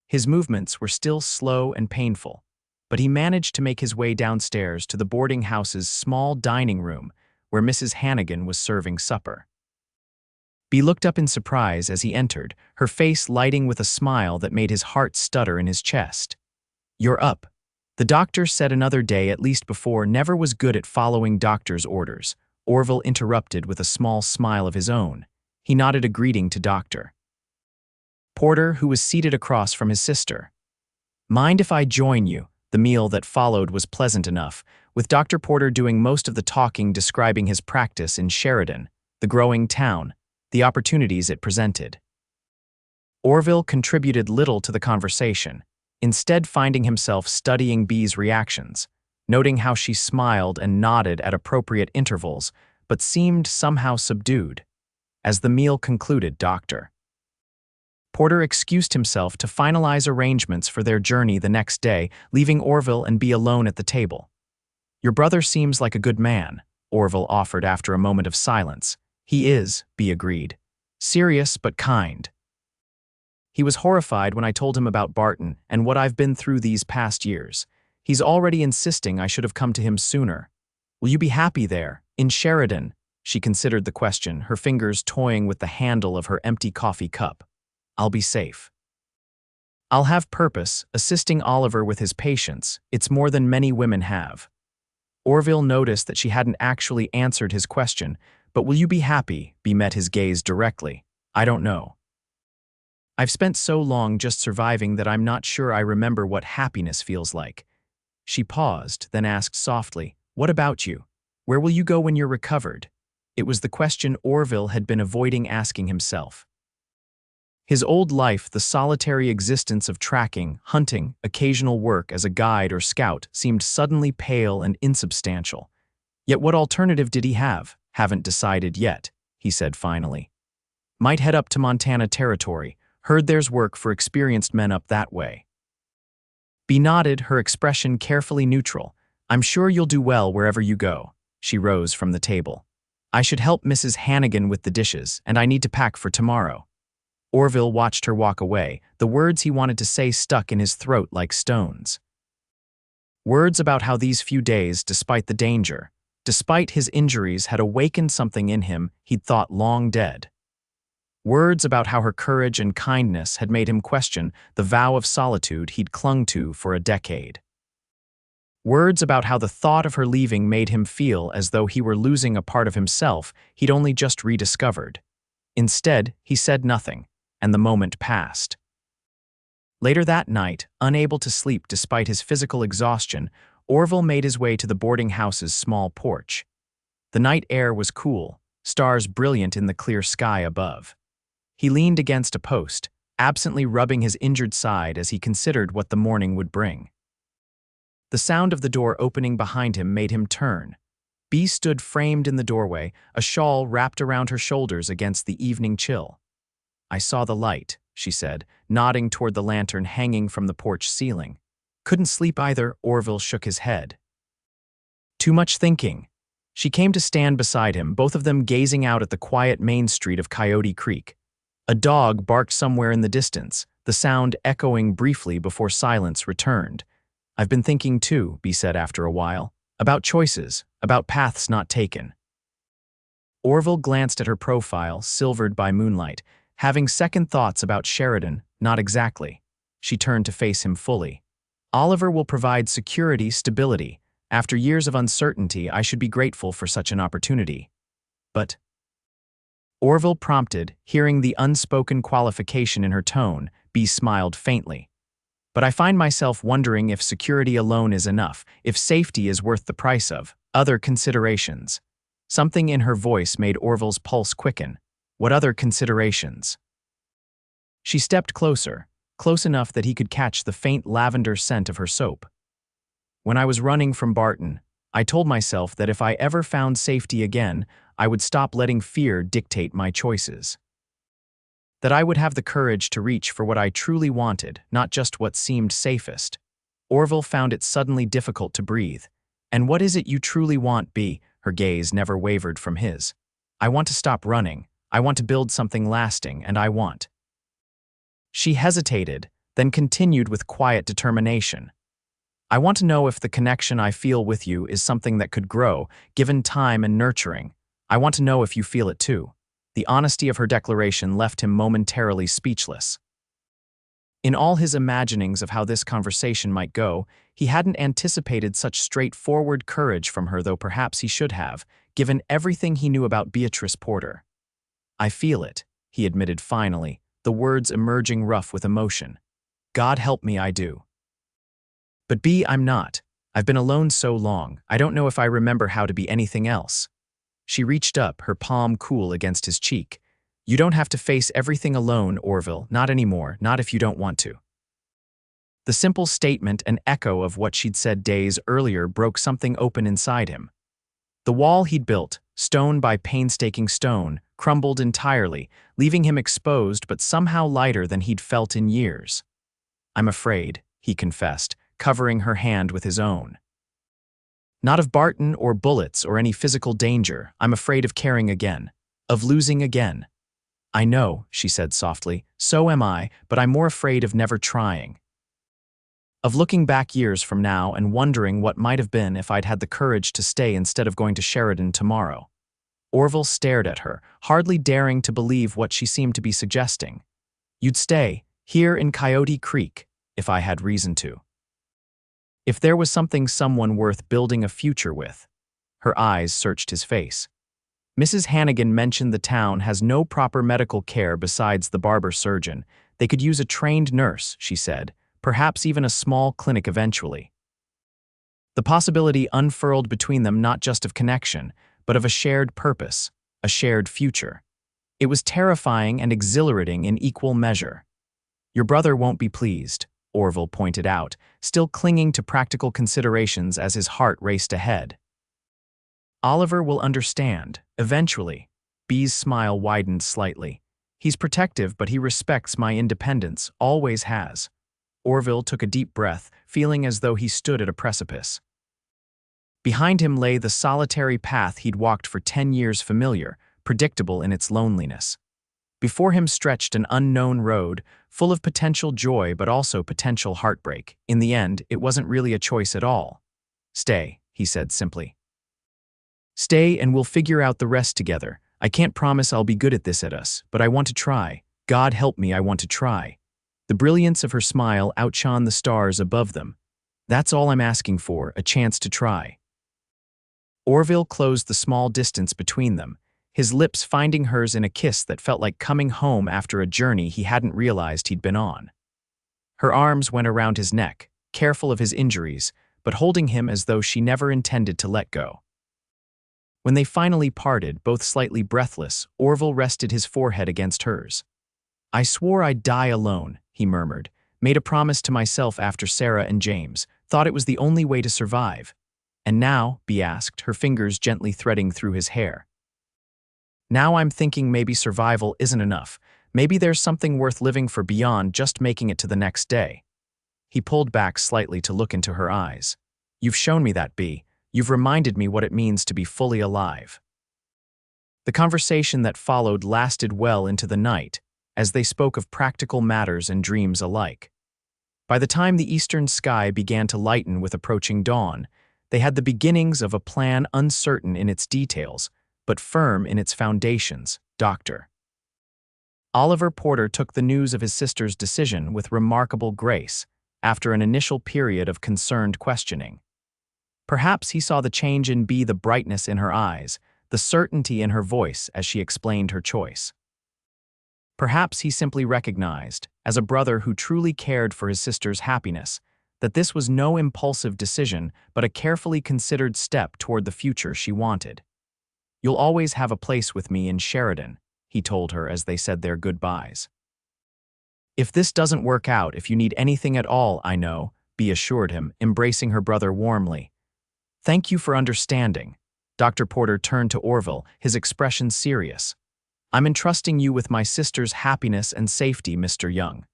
His movements were still slow and painful, but he managed to make his way downstairs to the boarding house's small dining room where Mrs. Hannigan was serving supper. Bea looked up in surprise as he entered, her face lighting with a smile that made his heart stutter in his chest. "You're up." The doctor said another day, at least before, never was good at following doctor's orders. Orville interrupted with a small smile of his own. He nodded a greeting to Dr. Porter, who was seated across from his sister. "Mind if I join you?" The meal that followed was pleasant enough, with Dr. Porter doing most of the talking, describing his practice in Sheridan, the growing town, the opportunities it presented. Orville contributed little to the conversation, instead finding himself studying Bea's reactions, noting how she smiled and nodded at appropriate intervals, but seemed somehow subdued. As the meal concluded, Dr. Porter excused himself to finalize arrangements for their journey the next day, leaving Orville and Bea alone at the table. "Your brother seems like a good man," Orville offered after a moment of silence. "He is," Bea agreed. "Serious but kind. He was horrified when I told him about Barton and what I've been through these past years. He's already insisting I should have come to him sooner. Will you be happy there, in Sheridan?" She considered the question, her fingers toying with the handle of her empty coffee cup. "I'll be safe. I'll have purpose, assisting Oliver with his patients. It's more than many women have." Orville noticed that she hadn't actually answered his question, but "will you be happy?" Bea met his gaze directly. "I don't know." I've spent so long just surviving that I'm not sure I remember what happiness feels like. She paused, then asked softly, "What about you? Where will you go when you're recovered?" It was the question Orville had been avoiding asking himself. His old life, the solitary existence of tracking, hunting, occasional work as a guide or scout, seemed suddenly pale and insubstantial. Yet what alternative did he have? "Haven't decided yet," he said finally. "Might head up to Montana Territory. Heard there's work for experienced men up that way." Bea nodded, her expression carefully neutral. "I'm sure you'll do well wherever you go." She rose from the table. "I should help Mrs. Hannigan with the dishes, and I need to pack for tomorrow." Orville watched her walk away, the words he wanted to say stuck in his throat like stones. Words about how these few days, despite the danger, despite his injuries, had awakened something in him he'd thought long dead. Words about how her courage and kindness had made him question the vow of solitude he'd clung to for a decade. Words about how the thought of her leaving made him feel as though he were losing a part of himself he'd only just rediscovered. Instead, he said nothing, and the moment passed. Later that night, unable to sleep despite his physical exhaustion, Orville made his way to the boarding house's small porch. The night air was cool, stars brilliant in the clear sky above. He leaned against a post, absently rubbing his injured side as he considered what the morning would bring. The sound of the door opening behind him made him turn. Bea stood framed in the doorway, a shawl wrapped around her shoulders against the evening chill. "I saw the light," she said, nodding toward the lantern hanging from the porch ceiling. "Couldn't sleep either." Orville shook his head. "Too much thinking." She came to stand beside him, both of them gazing out at the quiet main street of Coyote Creek. A dog barked somewhere in the distance, the sound echoing briefly before silence returned. "I've been thinking too," Bea said after a while, "about choices, about paths not taken." Orville glanced at her profile, silvered by moonlight. Having second thoughts about Sheridan, not exactly. She turned to face him fully. "Oliver will provide security, stability. After years of uncertainty, I should be grateful for such an opportunity." "But—" Orville prompted, hearing the unspoken qualification in her tone. Bea smiled faintly. "But I find myself wondering if security alone is enough, if safety is worth the price of other considerations." Something in her voice made Orville's pulse quicken. What other considerations? She stepped closer, close enough that he could catch the faint lavender scent of her soap. "When I was running from Barton, I told myself that if I ever found safety again, I would stop letting fear dictate my choices. That I would have the courage to reach for what I truly wanted, not just what seemed safest." Orville found it suddenly difficult to breathe. "And what is it you truly want, Bea?" Her gaze never wavered from his. "I want to stop running. I want to build something lasting, and I want—" She hesitated, then continued with quiet determination. "I want to know if the connection I feel with you is something that could grow, given time and nurturing. I want to know if you feel it too." The honesty of her declaration left him momentarily speechless. In all his imaginings of how this conversation might go, he hadn't anticipated such straightforward courage from her, though perhaps he should have, given everything he knew about Beatrice Porter. "I feel it," he admitted finally, the words emerging rough with emotion. "God help me, I do. But Bea, I'm not. I've been alone so long, I don't know if I remember how to be anything else." She reached up, her palm cool against his cheek. "You don't have to face everything alone, Orville, not anymore, not if you don't want to." The simple statement, an echo of what she'd said days earlier, broke something open inside him. The wall he'd built, stone by painstaking stone, crumbled entirely, leaving him exposed but somehow lighter than he'd felt in years. "I'm afraid," he confessed, covering her hand with his own. "Not of Barton or bullets or any physical danger. I'm afraid of caring again, of losing again." "I know," she said softly, "so am I, but I'm more afraid of never trying. Of looking back years from now and wondering what might have been if I'd had the courage to stay instead of going to Sheridan tomorrow." Orville stared at her, hardly daring to believe what she seemed to be suggesting. "You'd stay, here in Coyote Creek, if I had reason to. If there was someone worth building a future with." Her eyes searched his face. "Mrs. Hannigan mentioned the town has no proper medical care besides the barber surgeon. They could use a trained nurse, she said, perhaps even a small clinic eventually. The possibility unfurled between them not just of connection, but of a shared purpose, a shared future. It was terrifying and exhilarating in equal measure. Your brother won't be pleased, Orville pointed out, still clinging to practical considerations as his heart raced ahead. Oliver will understand, eventually. Bea's smile widened slightly. He's protective, but he respects my independence, always has. Orville took a deep breath, feeling as though he stood at a precipice. Behind him lay the solitary path he'd walked for 10 years, familiar, predictable in its loneliness. Before him stretched an unknown road, full of potential joy but also potential heartbreak. In the end, it wasn't really a choice at all. Stay, he said simply. Stay and we'll figure out the rest together. I can't promise I'll be good at this at us, but I want to try. God help me, I want to try. The brilliance of her smile outshone the stars above them. That's all I'm asking for, a chance to try. Orville closed the small distance between them, his lips finding hers in a kiss that felt like coming home after a journey he hadn't realized he'd been on. Her arms went around his neck, careful of his injuries, but holding him as though she never intended to let go. When they finally parted, both slightly breathless, Orville rested his forehead against hers. I swore I'd die alone, he murmured, made a promise to myself after Sarah and James, thought it was the only way to survive. And now, Bea asked, her fingers gently threading through his hair. Now I'm thinking maybe survival isn't enough. Maybe there's something worth living for beyond just making it to the next day. He pulled back slightly to look into her eyes. You've shown me that, Bea. You've reminded me what it means to be fully alive. The conversation that followed lasted well into the night, as they spoke of practical matters and dreams alike. By the time the eastern sky began to lighten with approaching dawn, they had the beginnings of a plan uncertain in its details, but firm in its foundations, Dr. Oliver Porter took the news of his sister's decision with remarkable grace, after an initial period of concerned questioning. Perhaps he saw the change in Bea, the brightness in her eyes, the certainty in her voice as she explained her choice. Perhaps he simply recognized, as a brother who truly cared for his sister's happiness, that this was no impulsive decision but a carefully considered step toward the future she wanted. You'll always have a place with me in Sheridan, he told her as they said their goodbyes. If this doesn't work out, if you need anything at all, I know, Bea assured him, embracing her brother warmly. Thank you for understanding. Dr. Porter turned to Orville, his expression serious. I'm entrusting you with my sister's happiness and safety, Mr. Young.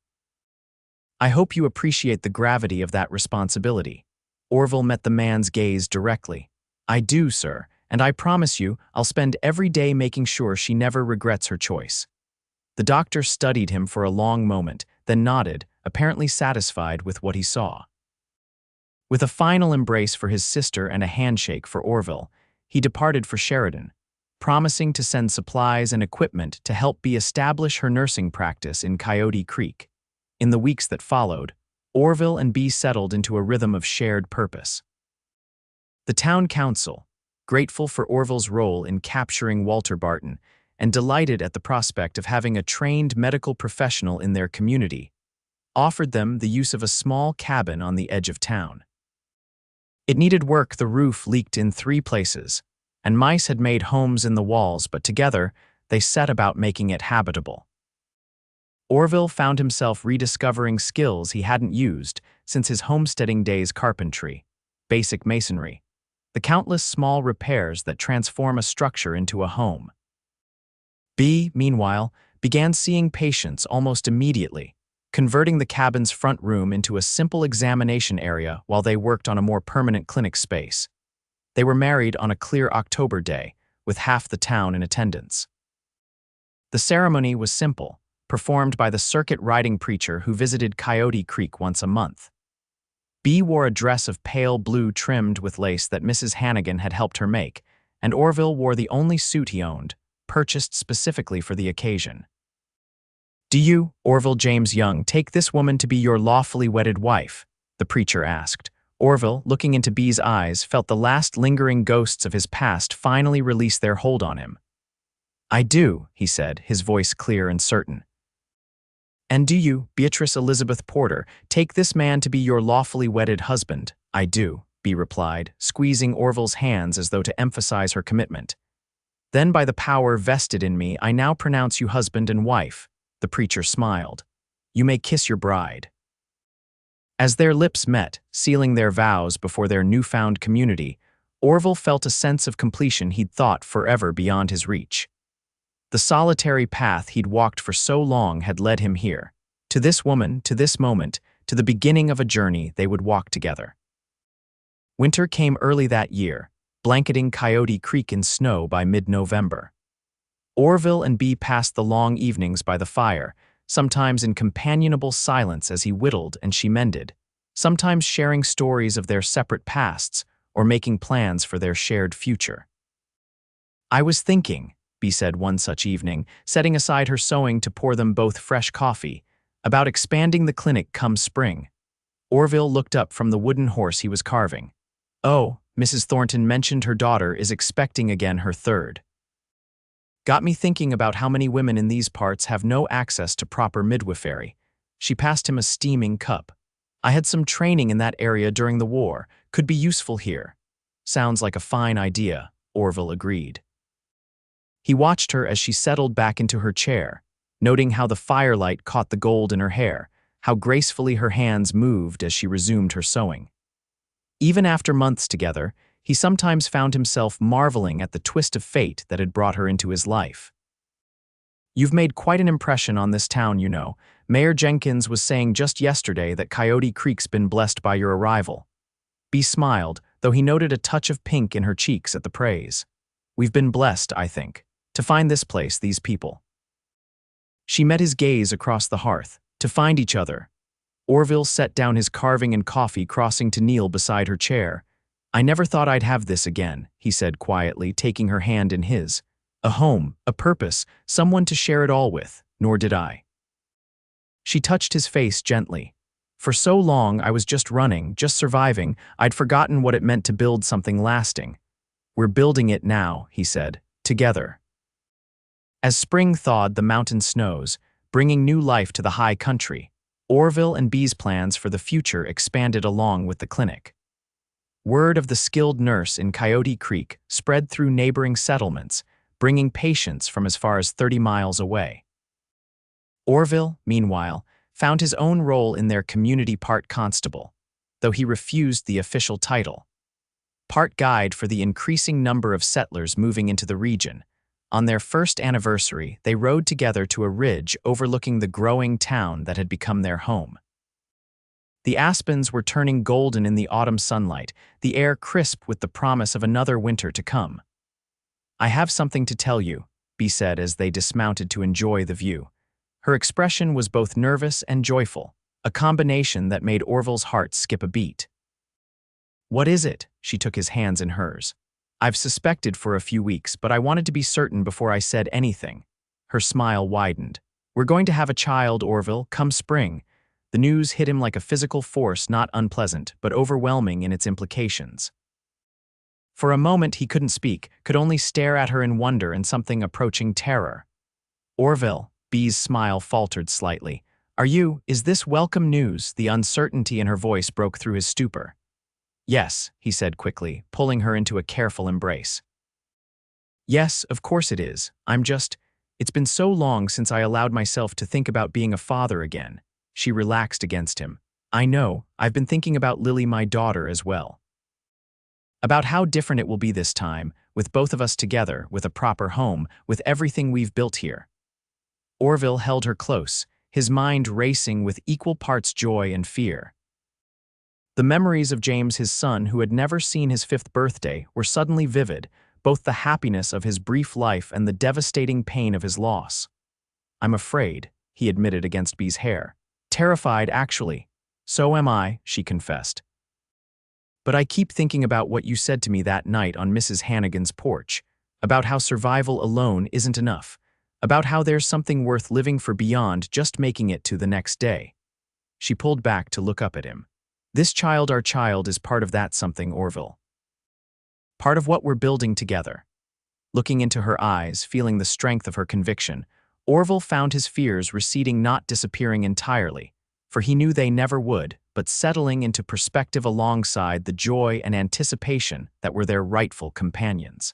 I hope you appreciate the gravity of that responsibility. Orville met the man's gaze directly. I do, sir, and I promise you I'll spend every day making sure she never regrets her choice. The doctor studied him for a long moment, then nodded, apparently satisfied with what he saw. With a final embrace for his sister and a handshake for Orville, he departed for Sheridan, promising to send supplies and equipment to help Bea establish her nursing practice in Coyote Creek. In the weeks that followed, Orville and Bea settled into a rhythm of shared purpose. The town council, grateful for Orville's role in capturing Walter Barton and delighted at the prospect of having a trained medical professional in their community, offered them the use of a small cabin on the edge of town. It needed work. The roof leaked in 3 places, and mice had made homes in the walls, but together they set about making it habitable. Orville found himself rediscovering skills he hadn't used since his homesteading days: carpentry, basic masonry, the countless small repairs that transform a structure into a home. Bea, meanwhile, began seeing patients almost immediately, converting the cabin's front room into a simple examination area while they worked on a more permanent clinic space. They were married on a clear October day, with half the town in attendance. The ceremony was simple, performed by the circuit-riding preacher who visited Coyote Creek once a month. Bea wore a dress of pale blue trimmed with lace that Mrs. Hannigan had helped her make, and Orville wore the only suit he owned, purchased specifically for the occasion. Do you, Orville James Young, take this woman to be your lawfully wedded wife? The preacher asked. Orville, looking into Bea's eyes, felt the last lingering ghosts of his past finally release their hold on him. I do, he said, his voice clear and certain. "And do you, Beatrice Elizabeth Porter, take this man to be your lawfully wedded husband?" "I do," Bea replied, squeezing Orville's hands as though to emphasize her commitment. "Then by the power vested in me, I now pronounce you husband and wife." The preacher smiled. "You may kiss your bride." As their lips met, sealing their vows before their newfound community, Orville felt a sense of completion he'd thought forever beyond his reach. The solitary path he'd walked for so long had led him here, to this woman, to this moment, to the beginning of a journey they would walk together. Winter came early that year, blanketing Coyote Creek in snow by mid-November. Orville and Bea passed the long evenings by the fire, sometimes in companionable silence as he whittled and she mended, sometimes sharing stories of their separate pasts or making plans for their shared future. "I was thinking," Bea said one such evening, setting aside her sewing to pour them both fresh coffee, "about expanding the clinic come spring." Orville looked up from the wooden horse he was carving. "Oh, Mrs. Thornton mentioned her daughter is expecting again her third." "Got me thinking about how many women in these parts have no access to proper midwifery." She passed him a steaming cup. "I had some training in that area during the war. Could be useful here." "Sounds like a fine idea," Orville agreed. He watched her as she settled back into her chair, noting how the firelight caught the gold in her hair, how gracefully her hands moved as she resumed her sewing. Even after months together, he sometimes found himself marveling at the twist of fate that had brought her into his life. "You've made quite an impression on this town, you know. Mayor Jenkins was saying just yesterday that Coyote Creek's been blessed by your arrival." Bea smiled, though he noted a touch of pink in her cheeks at the praise. "We've been blessed, I think, to find this place, these people." She met his gaze across the hearth. "To find each other." Orville set down his carving and coffee, crossing to kneel beside her chair. "I never thought I'd have this again," he said quietly, taking her hand in his. "A home, a purpose, someone to share it all with, nor did I." She touched his face gently. "For so long I was just running, just surviving. I'd forgotten what it meant to build something lasting." "We're building it now," he said, "together." As spring thawed the mountain snows, bringing new life to the high country, Orville and Bea's plans for the future expanded along with the clinic. Word of the skilled nurse in Coyote Creek spread through neighboring settlements, bringing patients from as far as 30 miles away. Orville, meanwhile, found his own role in their community, part constable, though he refused the official title. Part guide for the increasing number of settlers moving into the region. On their first anniversary, they rode together to a ridge overlooking the growing town that had become their home. The aspens were turning golden in the autumn sunlight, the air crisp with the promise of another winter to come. "I have something to tell you," Bea said as they dismounted to enjoy the view. Her expression was both nervous and joyful, a combination that made Orville's heart skip a beat. "What is it?" She took his hands in hers. "I've suspected for a few weeks, but I wanted to be certain before I said anything." Her smile widened. "We're going to have a child, Orville, come spring." The news hit him like a physical force, not unpleasant, but overwhelming in its implications. For a moment he couldn't speak, could only stare at her in wonder and something approaching terror. "Orville," Bea's smile faltered slightly. Is this welcome news?" The uncertainty in her voice broke through his stupor. "Yes," he said quickly, pulling her into a careful embrace. "Yes, of course it is. It's been so long since I allowed myself to think about being a father again." She relaxed against him. "I know, I've been thinking about Lily, my daughter, as well. About how different it will be this time, with both of us together, with a proper home, with everything we've built here." Orville held her close, his mind racing with equal parts joy and fear. The memories of James, his son, who had never seen his 5th birthday, were suddenly vivid, both the happiness of his brief life and the devastating pain of his loss. "I'm afraid," he admitted against Bea's hair. "Terrified, actually." "So am I," she confessed. "But I keep thinking about what you said to me that night on Mrs. Hannigan's porch, about how survival alone isn't enough, about how there's something worth living for beyond just making it to the next day." She pulled back to look up at him. "This child, our child, is part of that something, Orville. Part of what we're building together." Looking into her eyes, feeling the strength of her conviction, Orville found his fears receding, not disappearing entirely, for he knew they never would, but settling into perspective alongside the joy and anticipation that were their rightful companions.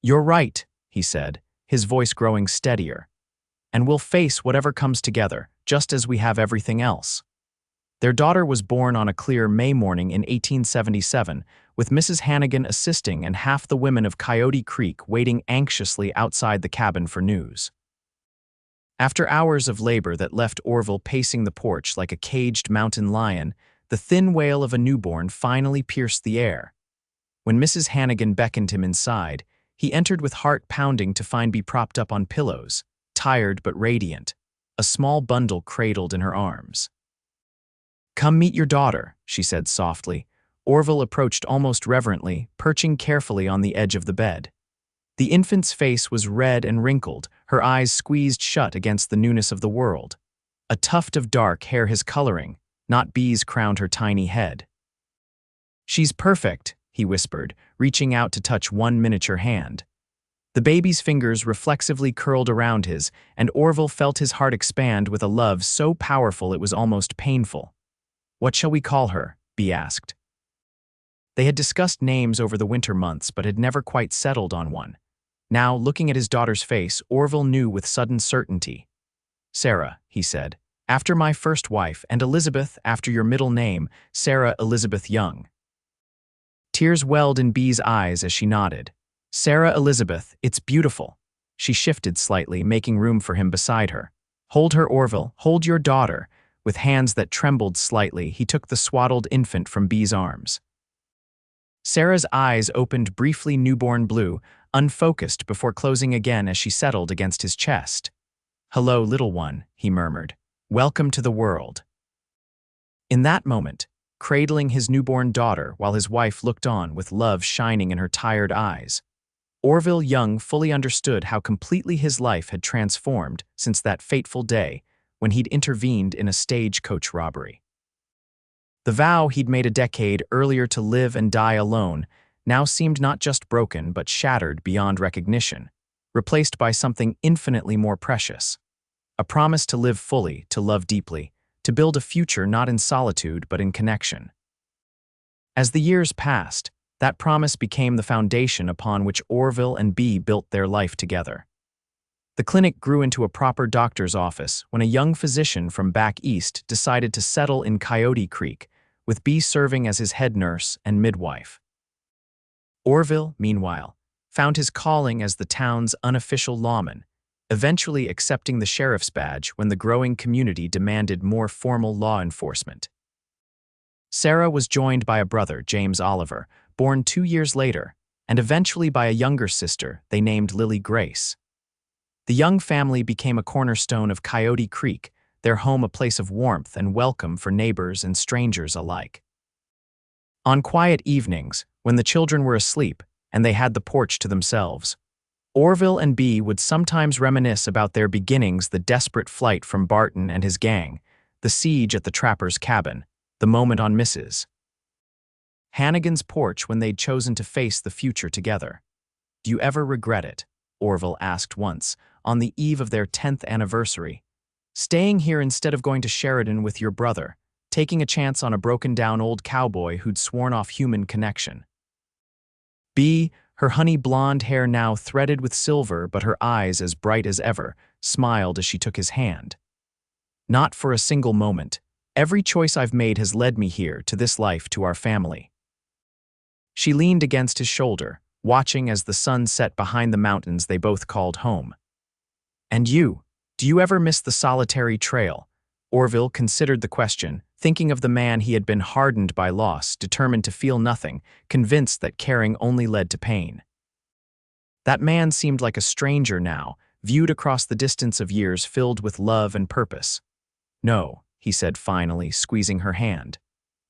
"You're right," he said, his voice growing steadier, "and we'll face whatever comes together, just as we have everything else." Their daughter was born on a clear May morning in 1877, with Mrs. Hannigan assisting and half the women of Coyote Creek waiting anxiously outside the cabin for news. After hours of labor that left Orville pacing the porch like a caged mountain lion, the thin wail of a newborn finally pierced the air. When Mrs. Hannigan beckoned him inside, he entered with heart pounding to find Bea propped up on pillows, tired but radiant, a small bundle cradled in her arms. "Come meet your daughter," she said softly. Orville approached almost reverently, perching carefully on the edge of the bed. The infant's face was red and wrinkled, her eyes squeezed shut against the newness of the world. A tuft of dark hair his coloring, not Bea's, crowned her tiny head. "She's perfect," he whispered, reaching out to touch one miniature hand. The baby's fingers reflexively curled around his, and Orville felt his heart expand with a love so powerful it was almost painful. "What shall we call her?" Bea asked. They had discussed names over the winter months but had never quite settled on one. Now, looking at his daughter's face, Orville knew with sudden certainty. "Sarah," he said, "after my first wife, and Elizabeth after your middle name, Sarah Elizabeth Young." Tears welled in Bea's eyes as she nodded. "Sarah Elizabeth, it's beautiful." She shifted slightly, making room for him beside her. "Hold her, Orville, hold your daughter." With hands that trembled slightly, he took the swaddled infant from Bea's arms. Sarah's eyes opened briefly newborn blue, unfocused before closing again as she settled against his chest. "Hello, little one," he murmured. "Welcome to the world." In that moment, cradling his newborn daughter while his wife looked on with love shining in her tired eyes, Orville Young fully understood how completely his life had transformed since that fateful day when he'd intervened in a stagecoach robbery. The vow he'd made a decade earlier to live and die alone now seemed not just broken but shattered beyond recognition, replaced by something infinitely more precious. A promise to live fully, to love deeply, to build a future not in solitude but in connection. As the years passed, that promise became the foundation upon which Orville and Bea built their life together. The clinic grew into a proper doctor's office when a young physician from back east decided to settle in Coyote Creek, with Bea serving as his head nurse and midwife. Orville, meanwhile, found his calling as the town's unofficial lawman, eventually accepting the sheriff's badge when the growing community demanded more formal law enforcement. Sarah was joined by a brother, James Oliver, born 2 years later, and eventually by a younger sister they named Lily Grace. The Young family became a cornerstone of Coyote Creek, their home a place of warmth and welcome for neighbors and strangers alike. On quiet evenings, when the children were asleep and they had the porch to themselves, Orville and Bea would sometimes reminisce about their beginnings, the desperate flight from Barton and his gang, the siege at the trapper's cabin, the moment on Mrs. Hannigan's porch when they'd chosen to face the future together. "Do you ever regret it?" Orville asked once, on the eve of their 10th anniversary. "Staying here instead of going to Sheridan with your brother, taking a chance on a broken-down old cowboy who'd sworn off human connection." Bea, her honey blonde hair now threaded with silver but her eyes as bright as ever, smiled as she took his hand. "Not for a single moment. Every choice I've made has led me here, to this life, to our family." She leaned against his shoulder, watching as the sun set behind the mountains they both called home. "And you, do you ever miss the solitary trail?" Orville considered the question, thinking of the man he had been, hardened by loss, determined to feel nothing, convinced that caring only led to pain. That man seemed like a stranger now, viewed across the distance of years filled with love and purpose. "No," he said finally, squeezing her hand.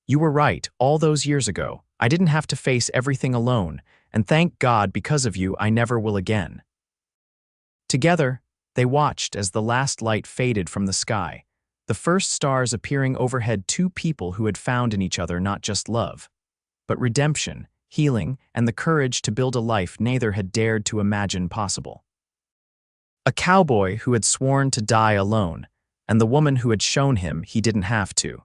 "You were right, all those years ago. I didn't have to face everything alone, and thank God because of you I never will again." Together, they watched as the last light faded from the sky, the first stars appearing overhead, two people who had found in each other not just love, but redemption, healing, and the courage to build a life neither had dared to imagine possible. A cowboy who had sworn to die alone, and the woman who had shown him he didn't have to.